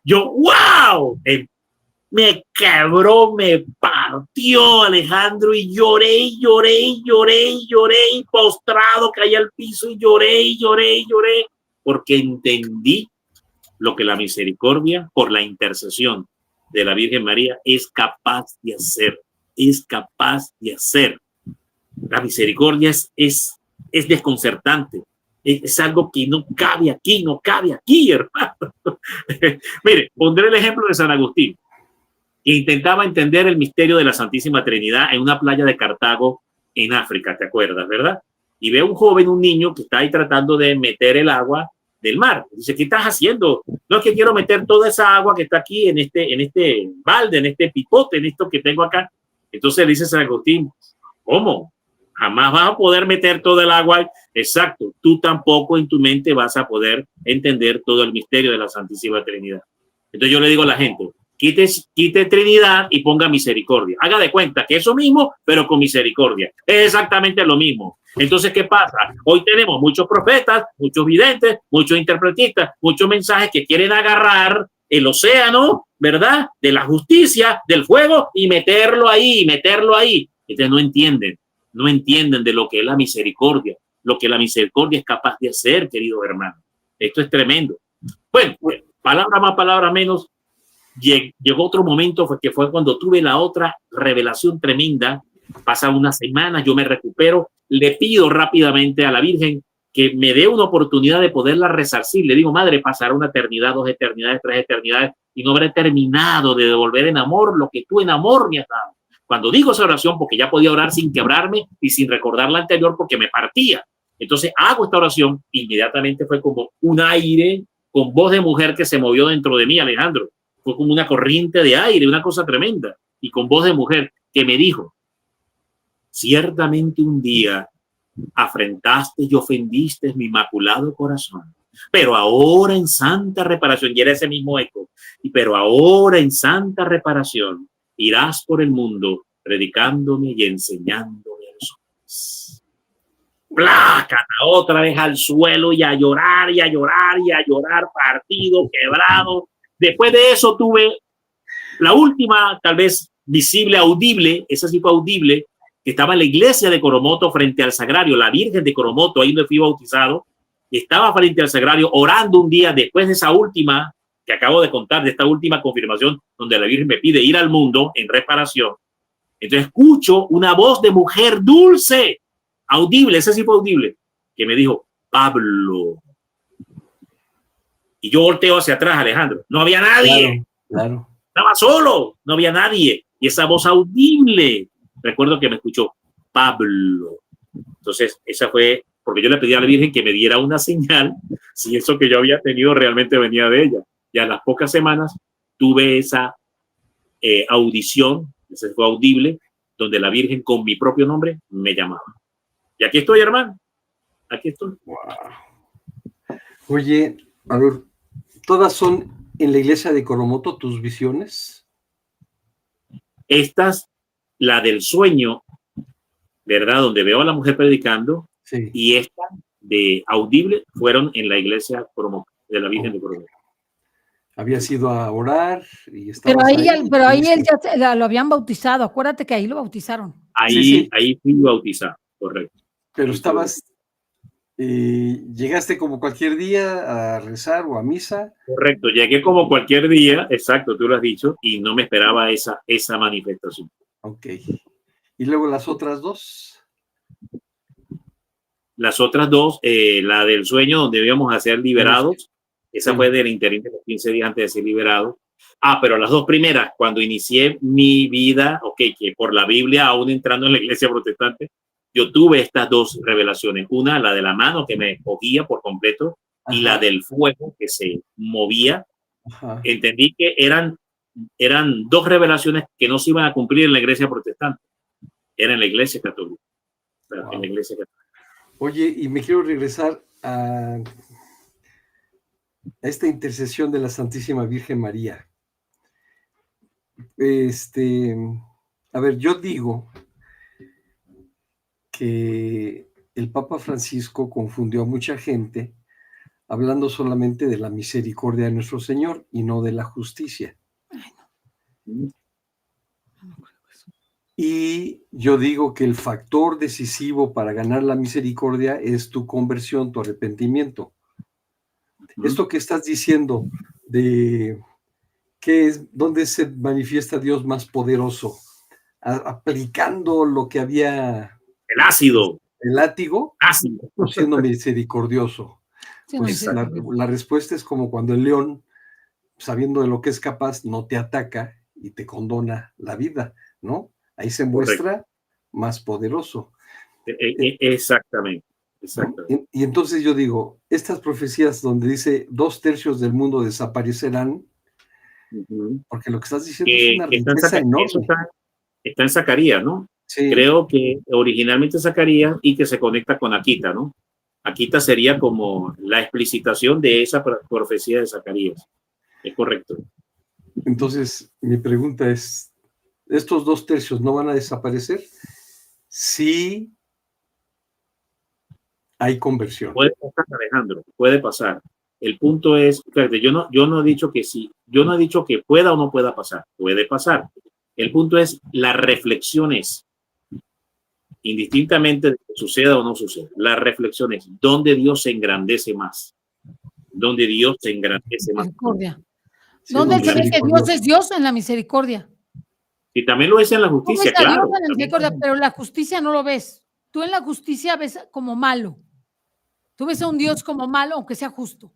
B: Yo, ¡wow! me quebró, me partió, Alejandro, y lloré, postrado, caí al piso y lloré, porque entendí lo que la misericordia, por la intercesión de la Virgen María, es capaz de hacer. La misericordia es desconcertante. Es algo que no cabe aquí, hermano. Mire, pondré el ejemplo de San Agustín, que intentaba entender el misterio de la Santísima Trinidad en una playa de Cartago, en África, ¿te acuerdas, verdad? Y ve a un joven, un niño, que está ahí tratando de meter el agua del mar. Dice, ¿qué estás haciendo? No, es que quiero meter toda esa agua que está aquí en este balde, en este pipote, en esto que tengo acá. Entonces le dice San Agustín, ¿cómo? Jamás vas a poder meter toda el agua. Exacto, tú tampoco en tu mente vas a poder entender todo el misterio de la Santísima Trinidad. Entonces yo le digo a la gente, quite Trinidad y ponga misericordia. Haga de cuenta que eso mismo, pero con misericordia. Es exactamente lo mismo. Entonces, ¿qué pasa? Hoy tenemos muchos profetas, muchos videntes, muchos interpretistas, muchos mensajes que quieren agarrar el océano, ¿verdad? De la justicia, del fuego, y meterlo ahí. Entonces no entienden de lo que es la misericordia, lo que la misericordia es capaz de hacer, queridos hermanos. Esto es tremendo. Bueno, palabra más, palabra menos, llegó otro momento, que fue cuando tuve la otra revelación tremenda. Pasan unas semanas, yo me recupero, le pido rápidamente a la Virgen que me dé una oportunidad de poderla resarcir. Le digo, madre, pasará una eternidad, 2 eternidades, 3 eternidades, y no habré terminado de devolver en amor lo que tú en amor me has dado. Cuando digo esa oración, porque ya podía orar sin quebrarme y sin recordar la anterior porque me partía. Entonces hago esta oración, inmediatamente fue como un aire con voz de mujer que se movió dentro de mí, Alejandro. Fue como una corriente de aire, una cosa tremenda, y con voz de mujer que me dijo, ciertamente un día afrentaste y ofendiste mi inmaculado corazón, pero ahora en santa reparación, y era ese mismo eco, pero ahora en santa reparación irás por el mundo predicándome y enseñándome a los hombres. Plácata, otra vez al suelo y a llorar, partido, quebrado. Después de eso tuve la última, tal vez visible, audible, esa sí fue audible, que estaba en la iglesia de Coromoto frente al sagrario, la Virgen de Coromoto, ahí donde fui bautizado, estaba frente al sagrario orando un día después de esa última, que acabo de contar, de esta última confirmación, donde la Virgen me pide ir al mundo en reparación. Entonces escucho una voz de mujer dulce, audible, ese sí fue audible, que me dijo, Pablo. Y yo volteo hacia atrás, Alejandro. No había nadie.
A: Claro.
B: Estaba solo, no había nadie. Y esa voz audible, recuerdo que me escuchó, Pablo. Entonces, esa fue, porque yo le pedí a la Virgen que me diera una señal si eso que yo había tenido realmente venía de ella. Y a las pocas semanas tuve esa audición, ese fue audible, donde la Virgen con mi propio nombre me llamaba. Y aquí estoy, hermano. Aquí estoy.
A: Wow. Oye, a ver, ¿todas son en la iglesia de Coromoto tus visiones?
B: Estas, la del sueño, ¿verdad? Donde veo a la mujer predicando, sí. Y esta de audible fueron en la iglesia de la Virgen de Coromoto.
A: Habías ido a orar y
C: estabas pero ahí él ya lo habían bautizado. Acuérdate que ahí lo bautizaron.
B: Ahí fui bautizado, correcto.
A: Pero estabas, llegaste como cualquier día a rezar o a misa.
B: Correcto, llegué como cualquier día, exacto, tú lo has dicho, y no me esperaba esa manifestación.
A: Ok. ¿Y luego las otras dos?
B: Las otras dos, la del sueño donde íbamos a ser liberados, esa fue del interín de los 15 días antes de ser liberado. Pero las dos primeras, cuando inicié mi vida, que por la Biblia, aún entrando en la iglesia protestante, yo tuve estas dos revelaciones. Una, la de la mano que me cogía por completo, ajá, y la del fuego que se movía. Ajá. Entendí que eran dos revelaciones que no se iban a cumplir en la iglesia protestante. Era en la iglesia católica. Wow. En la iglesia católica.
A: Oye, y me quiero regresar a esta intercesión de la Santísima Virgen María. A ver, yo digo que el Papa Francisco confundió a mucha gente hablando solamente de la misericordia de nuestro Señor y no de la justicia. Y yo digo que el factor decisivo para ganar la misericordia es tu conversión, tu arrepentimiento. Esto que estás diciendo de qué es, dónde se manifiesta Dios más poderoso, aplicando lo que había,
B: el ácido,
A: el látigo,
B: ácido,
A: siendo misericordioso. Pues la respuesta es como cuando el león, sabiendo de lo que es capaz, no te ataca y te condona la vida, ¿no? Ahí se muestra más poderoso.
B: Exactamente.
A: Y entonces yo digo, estas profecías donde dice 2/3 del mundo desaparecerán, porque lo que estás diciendo es una riqueza enorme.
B: Está en Zacarías, ¿no?
A: Sí.
B: Creo que originalmente Zacarías y que se conecta con Aquita, ¿no? Aquita sería como la explicitación de esa profecía de Zacarías. Es correcto.
A: Entonces, mi pregunta es, ¿estos 2/3 no van a desaparecer? Sí. Hay conversión.
B: Puede pasar, Alejandro, puede pasar. El punto es, fíjate, yo no he dicho que sí, yo no he dicho que pueda o no pueda pasar, puede pasar. El punto es, la reflexión es, indistintamente de que suceda o no suceda, la reflexión es, ¿dónde Dios se engrandece más? ¿Dónde Dios se engrandece más?
C: ¿Dónde se ve que Dios es Dios? En la misericordia.
B: Y también lo es en la justicia, claro.
C: Dios en la misericordia, pero la justicia no lo ves. Tú en la justicia ves como malo. Tú ves a un Dios como malo, aunque sea justo.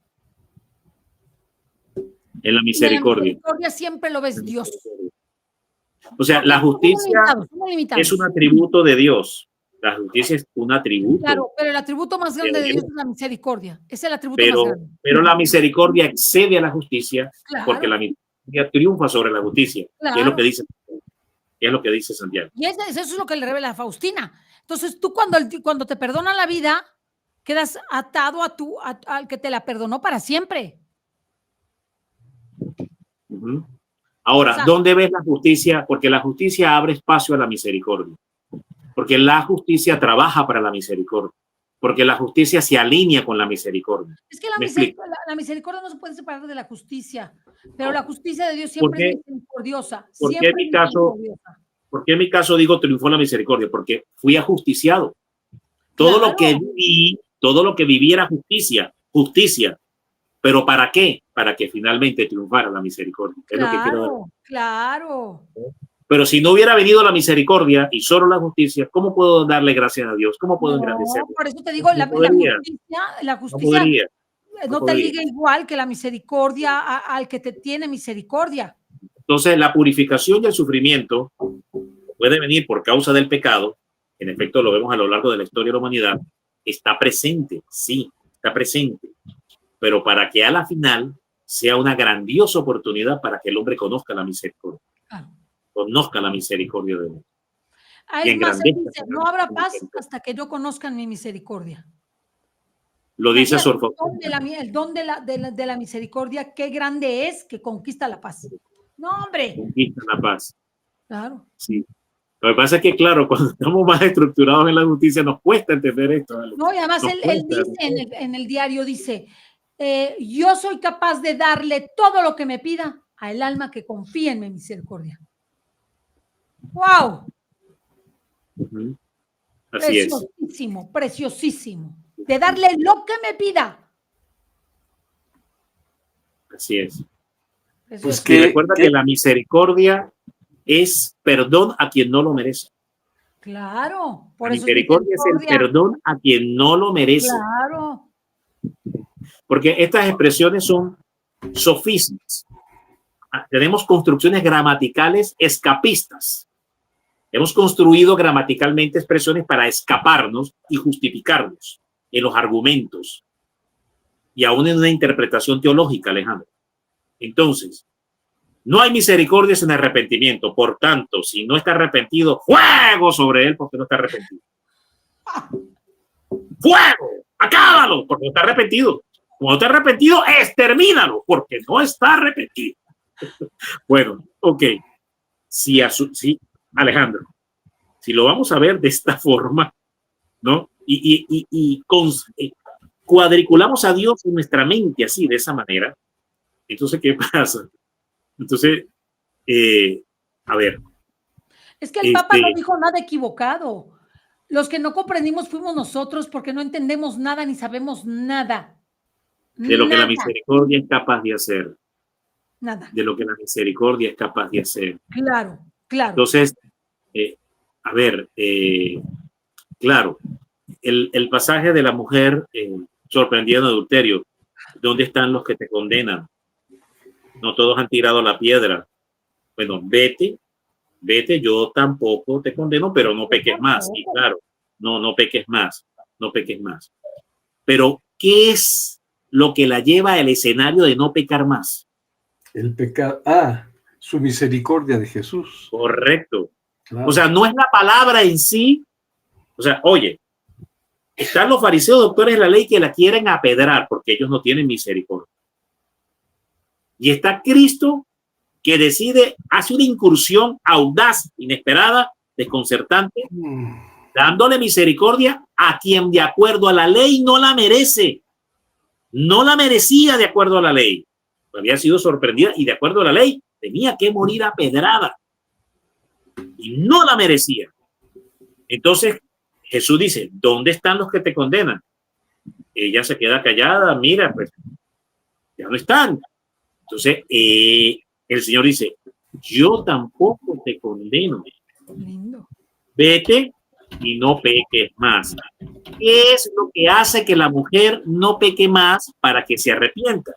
B: En la misericordia.
C: En la misericordia siempre lo ves Dios.
B: O sea, la justicia es un atributo de Dios. La justicia es un atributo.
C: Claro, pero el atributo más grande de Dios es la misericordia. Es el atributo más grande.
B: Pero la misericordia excede a la justicia, claro, porque la misericordia triunfa sobre la justicia. Claro. Es lo que dice Santiago.
C: Y eso es lo que le revela a Faustina. Entonces, tú cuando te perdonan la vida, quedas atado al que te la perdonó para siempre.
B: Ahora, o sea, ¿dónde ves la justicia? Porque la justicia abre espacio a la misericordia. Porque la justicia trabaja para la misericordia. Porque la justicia se alinea con la misericordia.
C: Es que la misericordia no se puede separar de la justicia. Pero la justicia de Dios siempre es misericordiosa.
B: ¿Por qué en mi caso digo triunfó la misericordia? Porque fui ajusticiado. Todo lo que viví era justicia. ¿Pero para qué? Para que finalmente triunfara la misericordia. Es lo que quiero dar.
C: Claro.
B: Pero si no hubiera venido la misericordia y solo la justicia, ¿cómo puedo darle gracias a Dios? ¿Cómo puedo engrandecerlo?
C: Por eso te digo, la justicia no te liga igual que la misericordia al que te tiene misericordia.
B: Entonces, la purificación y el sufrimiento puede venir por causa del pecado. En efecto, lo vemos a lo largo de la historia de la humanidad. Está presente, sí, está presente. Pero para que a la final sea una grandiosa oportunidad para que el hombre conozca la misericordia. Conozca la misericordia de Dios.
C: Es más, él dice, no habrá paz hasta que no conozcan mi misericordia.
B: Lo dice Sor.
C: El don de la misericordia, qué grande es que conquista la paz. No, hombre.
B: Conquista la paz.
C: Claro.
B: Sí. Lo que pasa es que, claro, cuando estamos más estructurados en la justicia, nos cuesta entender esto.
C: No, y además él dice en el diario, dice, yo soy capaz de darle todo lo que me pida al alma que confía en mi misericordia. ¡Wow!
B: Así
C: preciosísimo, preciosísimo. De darle lo que me pida.
B: Así es. Pues que recuerda que la misericordia es perdón a quien no lo merece.
C: Claro.
B: Por la misericordia es el perdón a quien no lo merece.
C: Claro.
B: Porque estas expresiones son sofismas. Tenemos construcciones gramaticales escapistas. Hemos construido gramaticalmente expresiones para escaparnos y justificarnos en los argumentos y aún en una interpretación teológica, Alejandro. Entonces, no hay misericordia sin arrepentimiento. Por tanto, si no está arrepentido, ¡fuego sobre él porque no está arrepentido! ¡Fuego! ¡Acábalo! Porque no está arrepentido. Como no está arrepentido, extermínalo porque no está arrepentido. Bueno, ok. Sí, Alejandro, si lo vamos a ver de esta forma, ¿no? Y cuadriculamos a Dios en nuestra mente así, de esa manera, entonces, ¿qué pasa? Entonces, A ver.
C: Es que el Papa no dijo nada equivocado. Los que no comprendimos fuimos nosotros porque no entendemos nada ni sabemos nada.
B: De lo que la misericordia es capaz de hacer.
C: Nada.
B: De lo que la misericordia es capaz de hacer.
C: Claro, claro.
B: Entonces, a ver, claro, el pasaje de la mujer sorprendida en adulterio, ¿dónde están los que te condenan? No todos han tirado la piedra. Bueno, vete, yo tampoco te condeno, pero no peques más. Y claro, no peques más, no peques más. Pero, ¿qué es lo que la lleva al escenario de no pecar más?
A: El pecado, su misericordia de Jesús.
B: Correcto. Claro. O sea, no es la palabra en sí. O sea, oye, están los fariseos doctores de la ley que la quieren apedrar porque ellos no tienen misericordia. Y está Cristo que decide, hace una incursión audaz, inesperada, desconcertante, dándole misericordia a quien de acuerdo a la ley no la merece. No la merecía de acuerdo a la ley. Había sido sorprendida y de acuerdo a la ley tenía que morir apedrada. Y no la merecía. Entonces Jesús dice, ¿dónde están los que te condenan? Ella se queda callada, mira, pues ya no están. Entonces el Señor dice, yo tampoco te condeno. Vete y no peques más. ¿Qué es lo que hace que la mujer no peque más para que se arrepienta?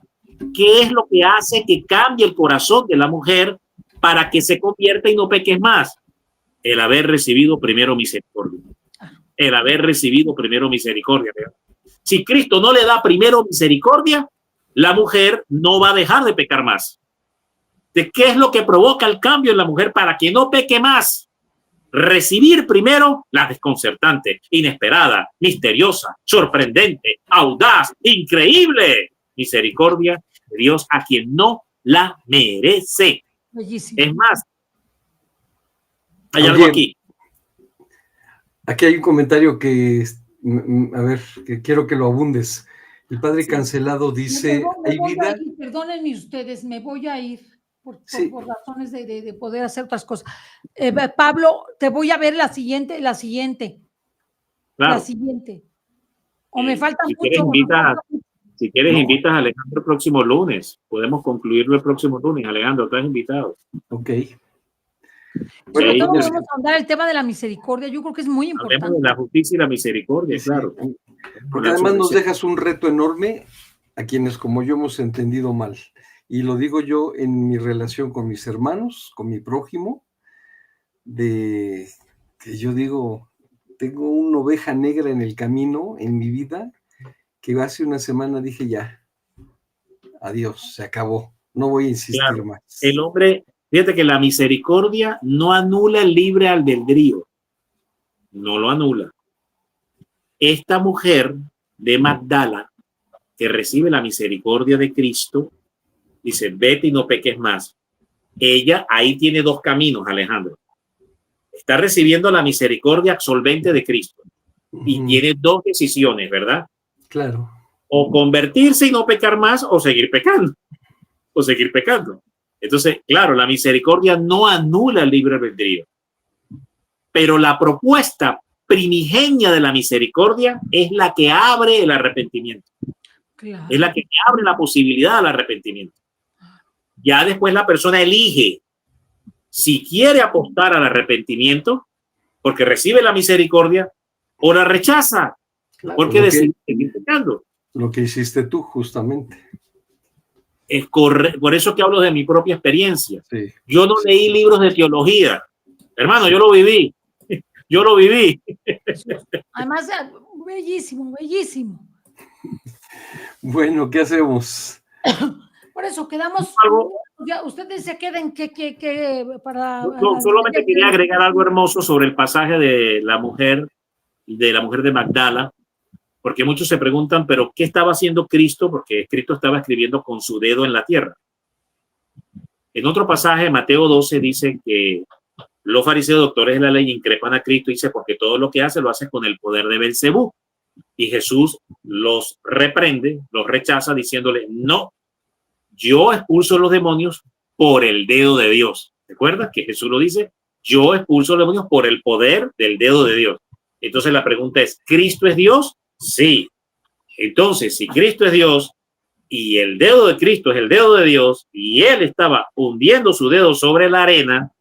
B: ¿Qué es lo que hace que cambie el corazón de la mujer para que se convierta y no peques más? El haber recibido primero misericordia. El haber recibido primero misericordia. Si Cristo no le da primero misericordia, la mujer no va a dejar de pecar más. ¿De qué es lo que provoca el cambio en la mujer para que no peque más? Recibir primero la desconcertante, inesperada, misteriosa, sorprendente, audaz, increíble misericordia de Dios a quien no la merece. Bellísimo. Es más, hay algo aquí.
A: Aquí hay un comentario que, a ver, que quiero que lo abundes. El padre Cancelado dice,
C: ¿hay vida? Perdónenme ustedes, me voy a ir por razones de poder hacer otras cosas. Pablo, te voy a ver la siguiente. Claro. La siguiente. O me faltan mucho.
B: Si quieres, invitas a Alejandro el próximo lunes. Podemos concluirlo el próximo lunes. Alejandro, estás invitado.
A: Ok.
C: Bueno, sí, vamos a hablar el tema de la misericordia. Yo creo que es muy importante.
B: Hablemos de la justicia y la misericordia, sí, claro.
A: Porque además nos dejas un reto enorme a quienes como yo hemos entendido mal. Y lo digo yo en mi relación con mis hermanos, con mi prójimo, de que yo digo, tengo una oveja negra en el camino, en mi vida, que hace una semana dije ya, adiós, se acabó, no voy a insistir más.
B: El hombre, fíjate que la misericordia no anula el libre albedrío, no lo anula. Esta mujer de Magdala, que recibe la misericordia de Cristo, dice, vete y no peques más. Ella ahí tiene dos caminos, Alejandro. Está recibiendo la misericordia absolvente de Cristo y tiene dos decisiones, ¿verdad?
A: Claro.
B: O convertirse y no pecar más, o seguir pecando. Entonces, claro, la misericordia no anula el libre albedrío. Pero la propuesta primigenia de la misericordia es la que abre el arrepentimiento. Claro. Es la que abre la posibilidad del arrepentimiento. Ya después la persona elige si quiere apostar al arrepentimiento porque recibe la misericordia o la rechaza porque decide seguir pecando.
A: Lo que hiciste tú, justamente.
B: Es por eso que hablo de mi propia experiencia.
A: Sí.
B: Yo no leí libros de teología. Hermano, yo lo viví. Yo lo viví.
C: Además, bellísimo, bellísimo.
A: Bueno, ¿qué hacemos?
C: Por eso quedamos. Ya, ustedes se queden para.
B: No, solamente quería agregar algo hermoso sobre el pasaje de la mujer de Magdala, porque muchos se preguntan, pero ¿qué estaba haciendo Cristo? Porque Cristo estaba escribiendo con su dedo en la tierra. En otro pasaje, Mateo 12, dice que los fariseos doctores de la ley increpan a Cristo y dice, porque todo lo que hace lo hace con el poder de Belcebú. Y Jesús los reprende, los rechaza diciéndole, no, yo expulso los demonios por el dedo de Dios. ¿Recuerdas que Jesús lo dice? Yo expulso los demonios por el poder del dedo de Dios. Entonces la pregunta es, ¿Cristo es Dios? Sí. Entonces, si Cristo es Dios y el dedo de Cristo es el dedo de Dios y él estaba hundiendo su dedo sobre la arena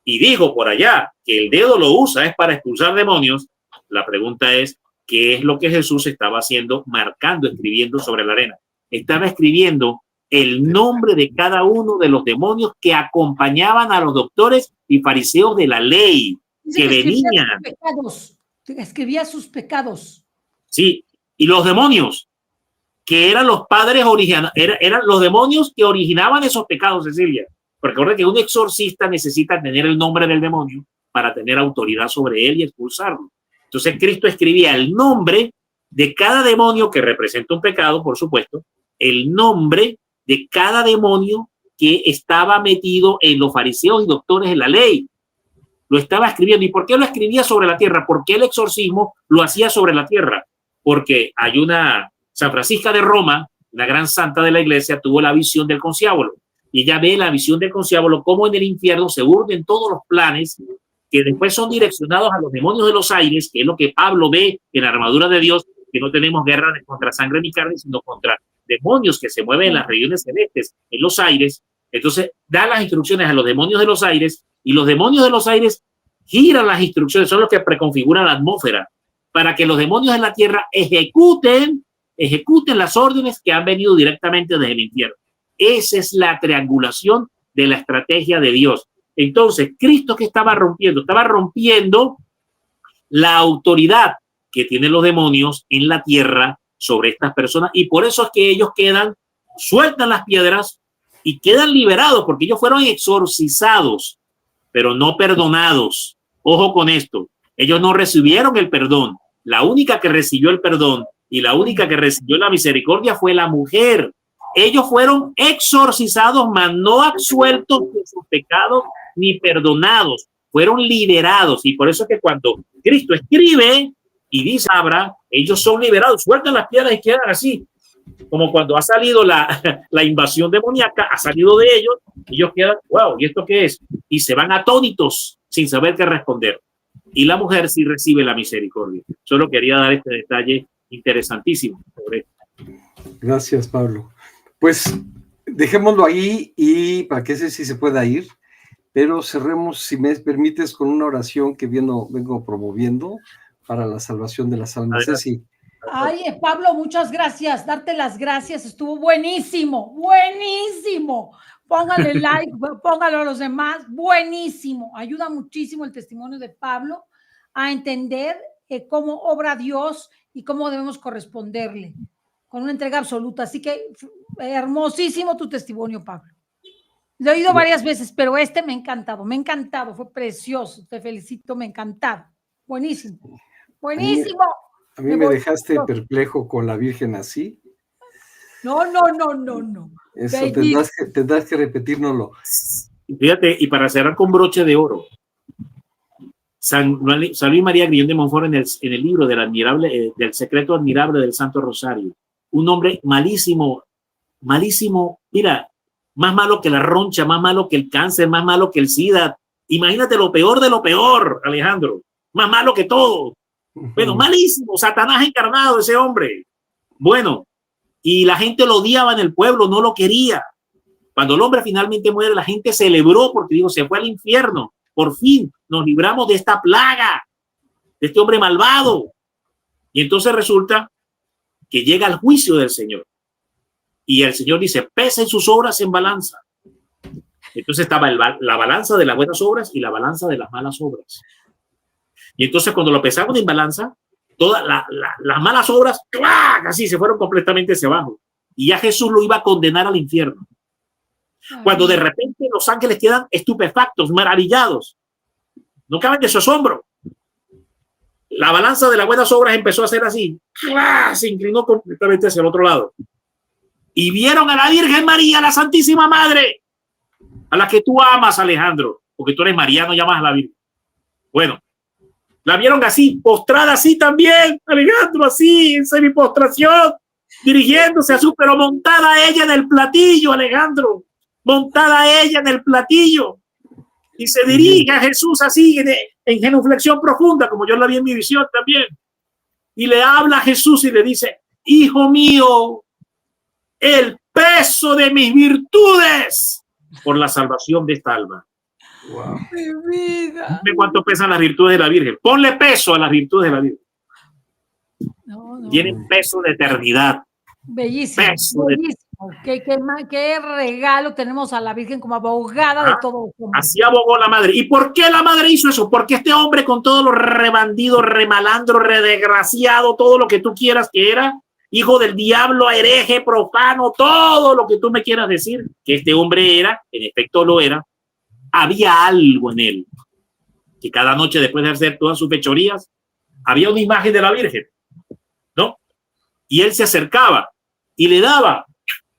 B: y dijo por allá que el dedo lo usa es para expulsar demonios, la pregunta es, ¿qué es lo que Jesús estaba haciendo, marcando, escribiendo sobre la arena? Estaba escribiendo el nombre de cada uno de los demonios que acompañaban a los doctores y fariseos de la ley, que venían.
C: Escribía sus pecados.
B: Sí, y los demonios, que eran los padres originales, eran los demonios que originaban esos pecados, Cecilia. Porque recuerda que un exorcista necesita tener el nombre del demonio para tener autoridad sobre él y expulsarlo. Entonces Cristo escribía el nombre de cada demonio que representa un pecado, por supuesto, el nombre de cada demonio que estaba metido en los fariseos y doctores de la ley. Lo estaba escribiendo. ¿Y por qué lo escribía sobre la tierra? ¿Por qué el exorcismo lo hacía sobre la tierra? Porque hay una San Francisca de Roma, la gran santa de la iglesia, tuvo la visión del conciliábulo. Y ella ve la visión del conciliábulo, cómo en el infierno se urden todos los planes que después son direccionados a los demonios de los aires, que es lo que Pablo ve en la armadura de Dios, que no tenemos guerra contra sangre ni carne, sino contra demonios que se mueven en las regiones celestes, en los aires. Entonces da las instrucciones a los demonios de los aires y los demonios de los aires giran las instrucciones, son los que preconfiguran la atmósfera para que los demonios de la tierra ejecuten las órdenes que han venido directamente desde el infierno. Esa es la triangulación de la estrategia de Dios. Entonces, Cristo que estaba rompiendo la autoridad que tienen los demonios en la tierra sobre estas personas, y por eso es que ellos sueltan las piedras y quedan liberados, porque ellos fueron exorcizados, pero no perdonados. Ojo con esto, ellos no recibieron el perdón. La única que recibió el perdón y la única que recibió la misericordia fue la mujer. Ellos fueron exorcizados, mas no absueltos de sus pecados ni perdonados, fueron liberados. Y por eso es que cuando Cristo escribe y dice abra, ellos son liberados, sueltan las piedras y quedan así, como cuando ha salido la invasión demoníaca, ha salido de ellos, y ellos quedan, wow, ¿y esto qué es? Y se van atónitos sin saber qué responder. Y la mujer sí recibe la misericordia. Solo quería dar este detalle interesantísimo sobre esto.
A: Gracias, Pablo. Pues dejémoslo ahí y para que ese sí se pueda ir, pero cerremos, si me permites, con una oración que vengo promoviendo para la salvación de las almas. Ceci.
C: Ay, Pablo, muchas gracias. Darte las gracias. Estuvo buenísimo, buenísimo. Póngale like, póngalo a los demás. Buenísimo. Ayuda muchísimo el testimonio de Pablo a entender cómo obra Dios y cómo debemos corresponderle con una entrega absoluta. Así que hermosísimo tu testimonio, Pablo. Lo he oído varias veces, pero me ha encantado, fue precioso. Te felicito, me ha encantado. Buenísimo, buenísimo.
A: A mí me dejaste perplejo con la Virgen así.
C: No.
A: Eso tendrás que repetírnoslo.
B: Fíjate, y para cerrar con broche de oro, San Luis María Grillón de Montfort en el libro del secreto admirable del Santo Rosario, un hombre malísimo, mira, más malo que la roncha, más malo que el cáncer, más malo que el SIDA. Imagínate lo peor de lo peor, Alejandro, más malo que todo. Bueno, malísimo, Satanás encarnado ese hombre. Bueno, y la gente lo odiaba en el pueblo, no lo quería. Cuando el hombre finalmente muere, la gente celebró porque dijo, se fue al infierno. Por fin nos libramos de esta plaga, de este hombre malvado. Y entonces resulta que llega el juicio del Señor. Y el Señor dice, pesen sus obras en balanza. Entonces estaba la balanza de las buenas obras y la balanza de las malas obras. Y entonces cuando lo pesaron en balanza, todas las malas obras, ¡clac!, así se fueron completamente hacia abajo. Y ya Jesús lo iba a condenar al infierno. Cuando de repente los ángeles quedan estupefactos, maravillados. No caben de su asombro. La balanza de las buenas obras empezó a ser así. ¡Clac!, se inclinó completamente hacia el otro lado. Y vieron a la Virgen María, la Santísima Madre, a la que tú amas, Alejandro, porque tú eres mariano y amas a la Virgen. Bueno, la vieron así, postrada así también, Alejandro, así, en semipostración, dirigiéndose a pero montada ella en el platillo, Alejandro, montada ella en el platillo. y se dirige a Jesús así en genuflexión profunda, como yo la vi en mi visión también. Y le habla a Jesús y le dice: hijo mío, el peso de mis virtudes por la salvación de esta alma.
A: Wow.
C: Mi vida.
B: ¿De cuánto pesan las virtudes de la Virgen? Ponle peso a las virtudes de la Virgen. Tienen peso de eternidad.
C: Bellísimo, bellísimo. Qué regalo tenemos a la Virgen como abogada de todo.
B: Así abogó la madre. ¿Y por qué la madre hizo eso? Porque este hombre, con todo lo rebandido, remalandro, redesgraciado, todo lo que tú quieras que era, hijo del diablo, hereje, profano, todo lo que tú me quieras decir, que este hombre era, en efecto lo era, había algo en él, que cada noche después de hacer todas sus fechorías, había una imagen de la Virgen, ¿no? Y él se acercaba y le daba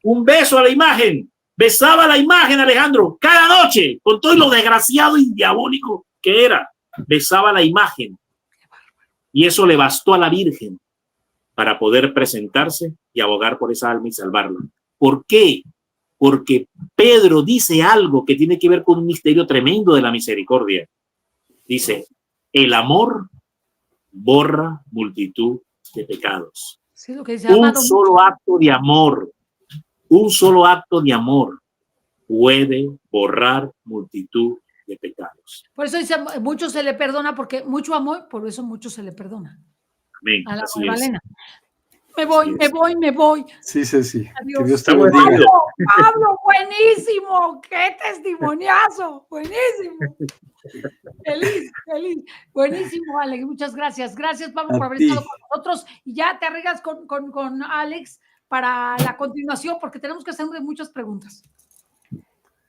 B: un beso a la imagen, besaba la imagen, Alejandro, cada noche, con todo lo desgraciado y diabólico que era, besaba la imagen. Y eso le bastó a la Virgen para poder presentarse y abogar por esa alma y salvarla. ¿Por qué? Porque Pedro dice algo que tiene que ver con un misterio tremendo de la misericordia. Dice: el amor borra multitud de pecados.
C: Sí, lo que dice,
B: un solo acto de amor puede borrar multitud de pecados.
C: Por eso dice, mucho se le perdona, porque mucho amor, por eso mucho se le perdona.
B: Amén.
C: A la
B: Así
C: Magdalena.
B: Es.
C: Me voy.
A: Sí.
C: Adiós.
A: Que Dios te bendiga.
C: Pablo, buenísimo. Qué testimoniazo. Buenísimo. Feliz. Buenísimo, Alex. Muchas gracias. Gracias, Pablo, por haber estado con nosotros. Y ya te arreglas con Alex para la continuación, porque tenemos que hacerle muchas preguntas.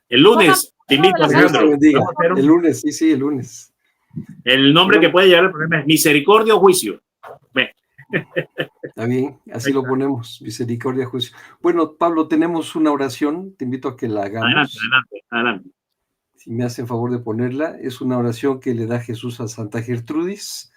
B: El lunes, te invito, Alejandro.
A: El lunes, sí, el lunes.
B: El nombre que puede llevar el problema es misericordia o juicio. Ven.
A: Está bien, así lo ponemos, misericordia, juicio. Bueno, Pablo, tenemos una oración, te invito a que la hagamos.
B: Adelante.
A: Si me hacen favor de ponerla, es una oración que le da Jesús a Santa Gertrudis,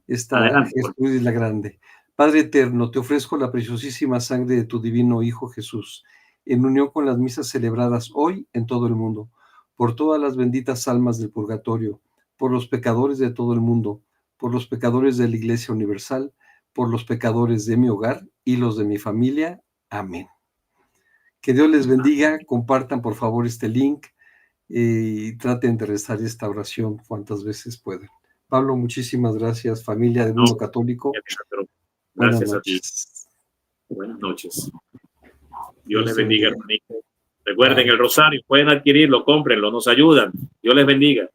A: Gertrudis la Grande. Padre eterno, te ofrezco la preciosísima sangre de tu divino Hijo Jesús, en unión con las misas celebradas hoy en todo el mundo, por todas las benditas almas del purgatorio, por los pecadores de todo el mundo, por los pecadores de la Iglesia Universal, por los pecadores de mi hogar y los de mi familia. Amén. Que Dios les bendiga. Compartan, por favor, este link y traten de rezar esta oración cuantas veces puedan. Pablo, muchísimas gracias. Familia del Mundo Católico.
B: Gracias a ti. Buenas noches. Dios les bendiga, hermanito. Recuerden el rosario, pueden adquirirlo, cómprenlo, nos ayudan. Dios les bendiga.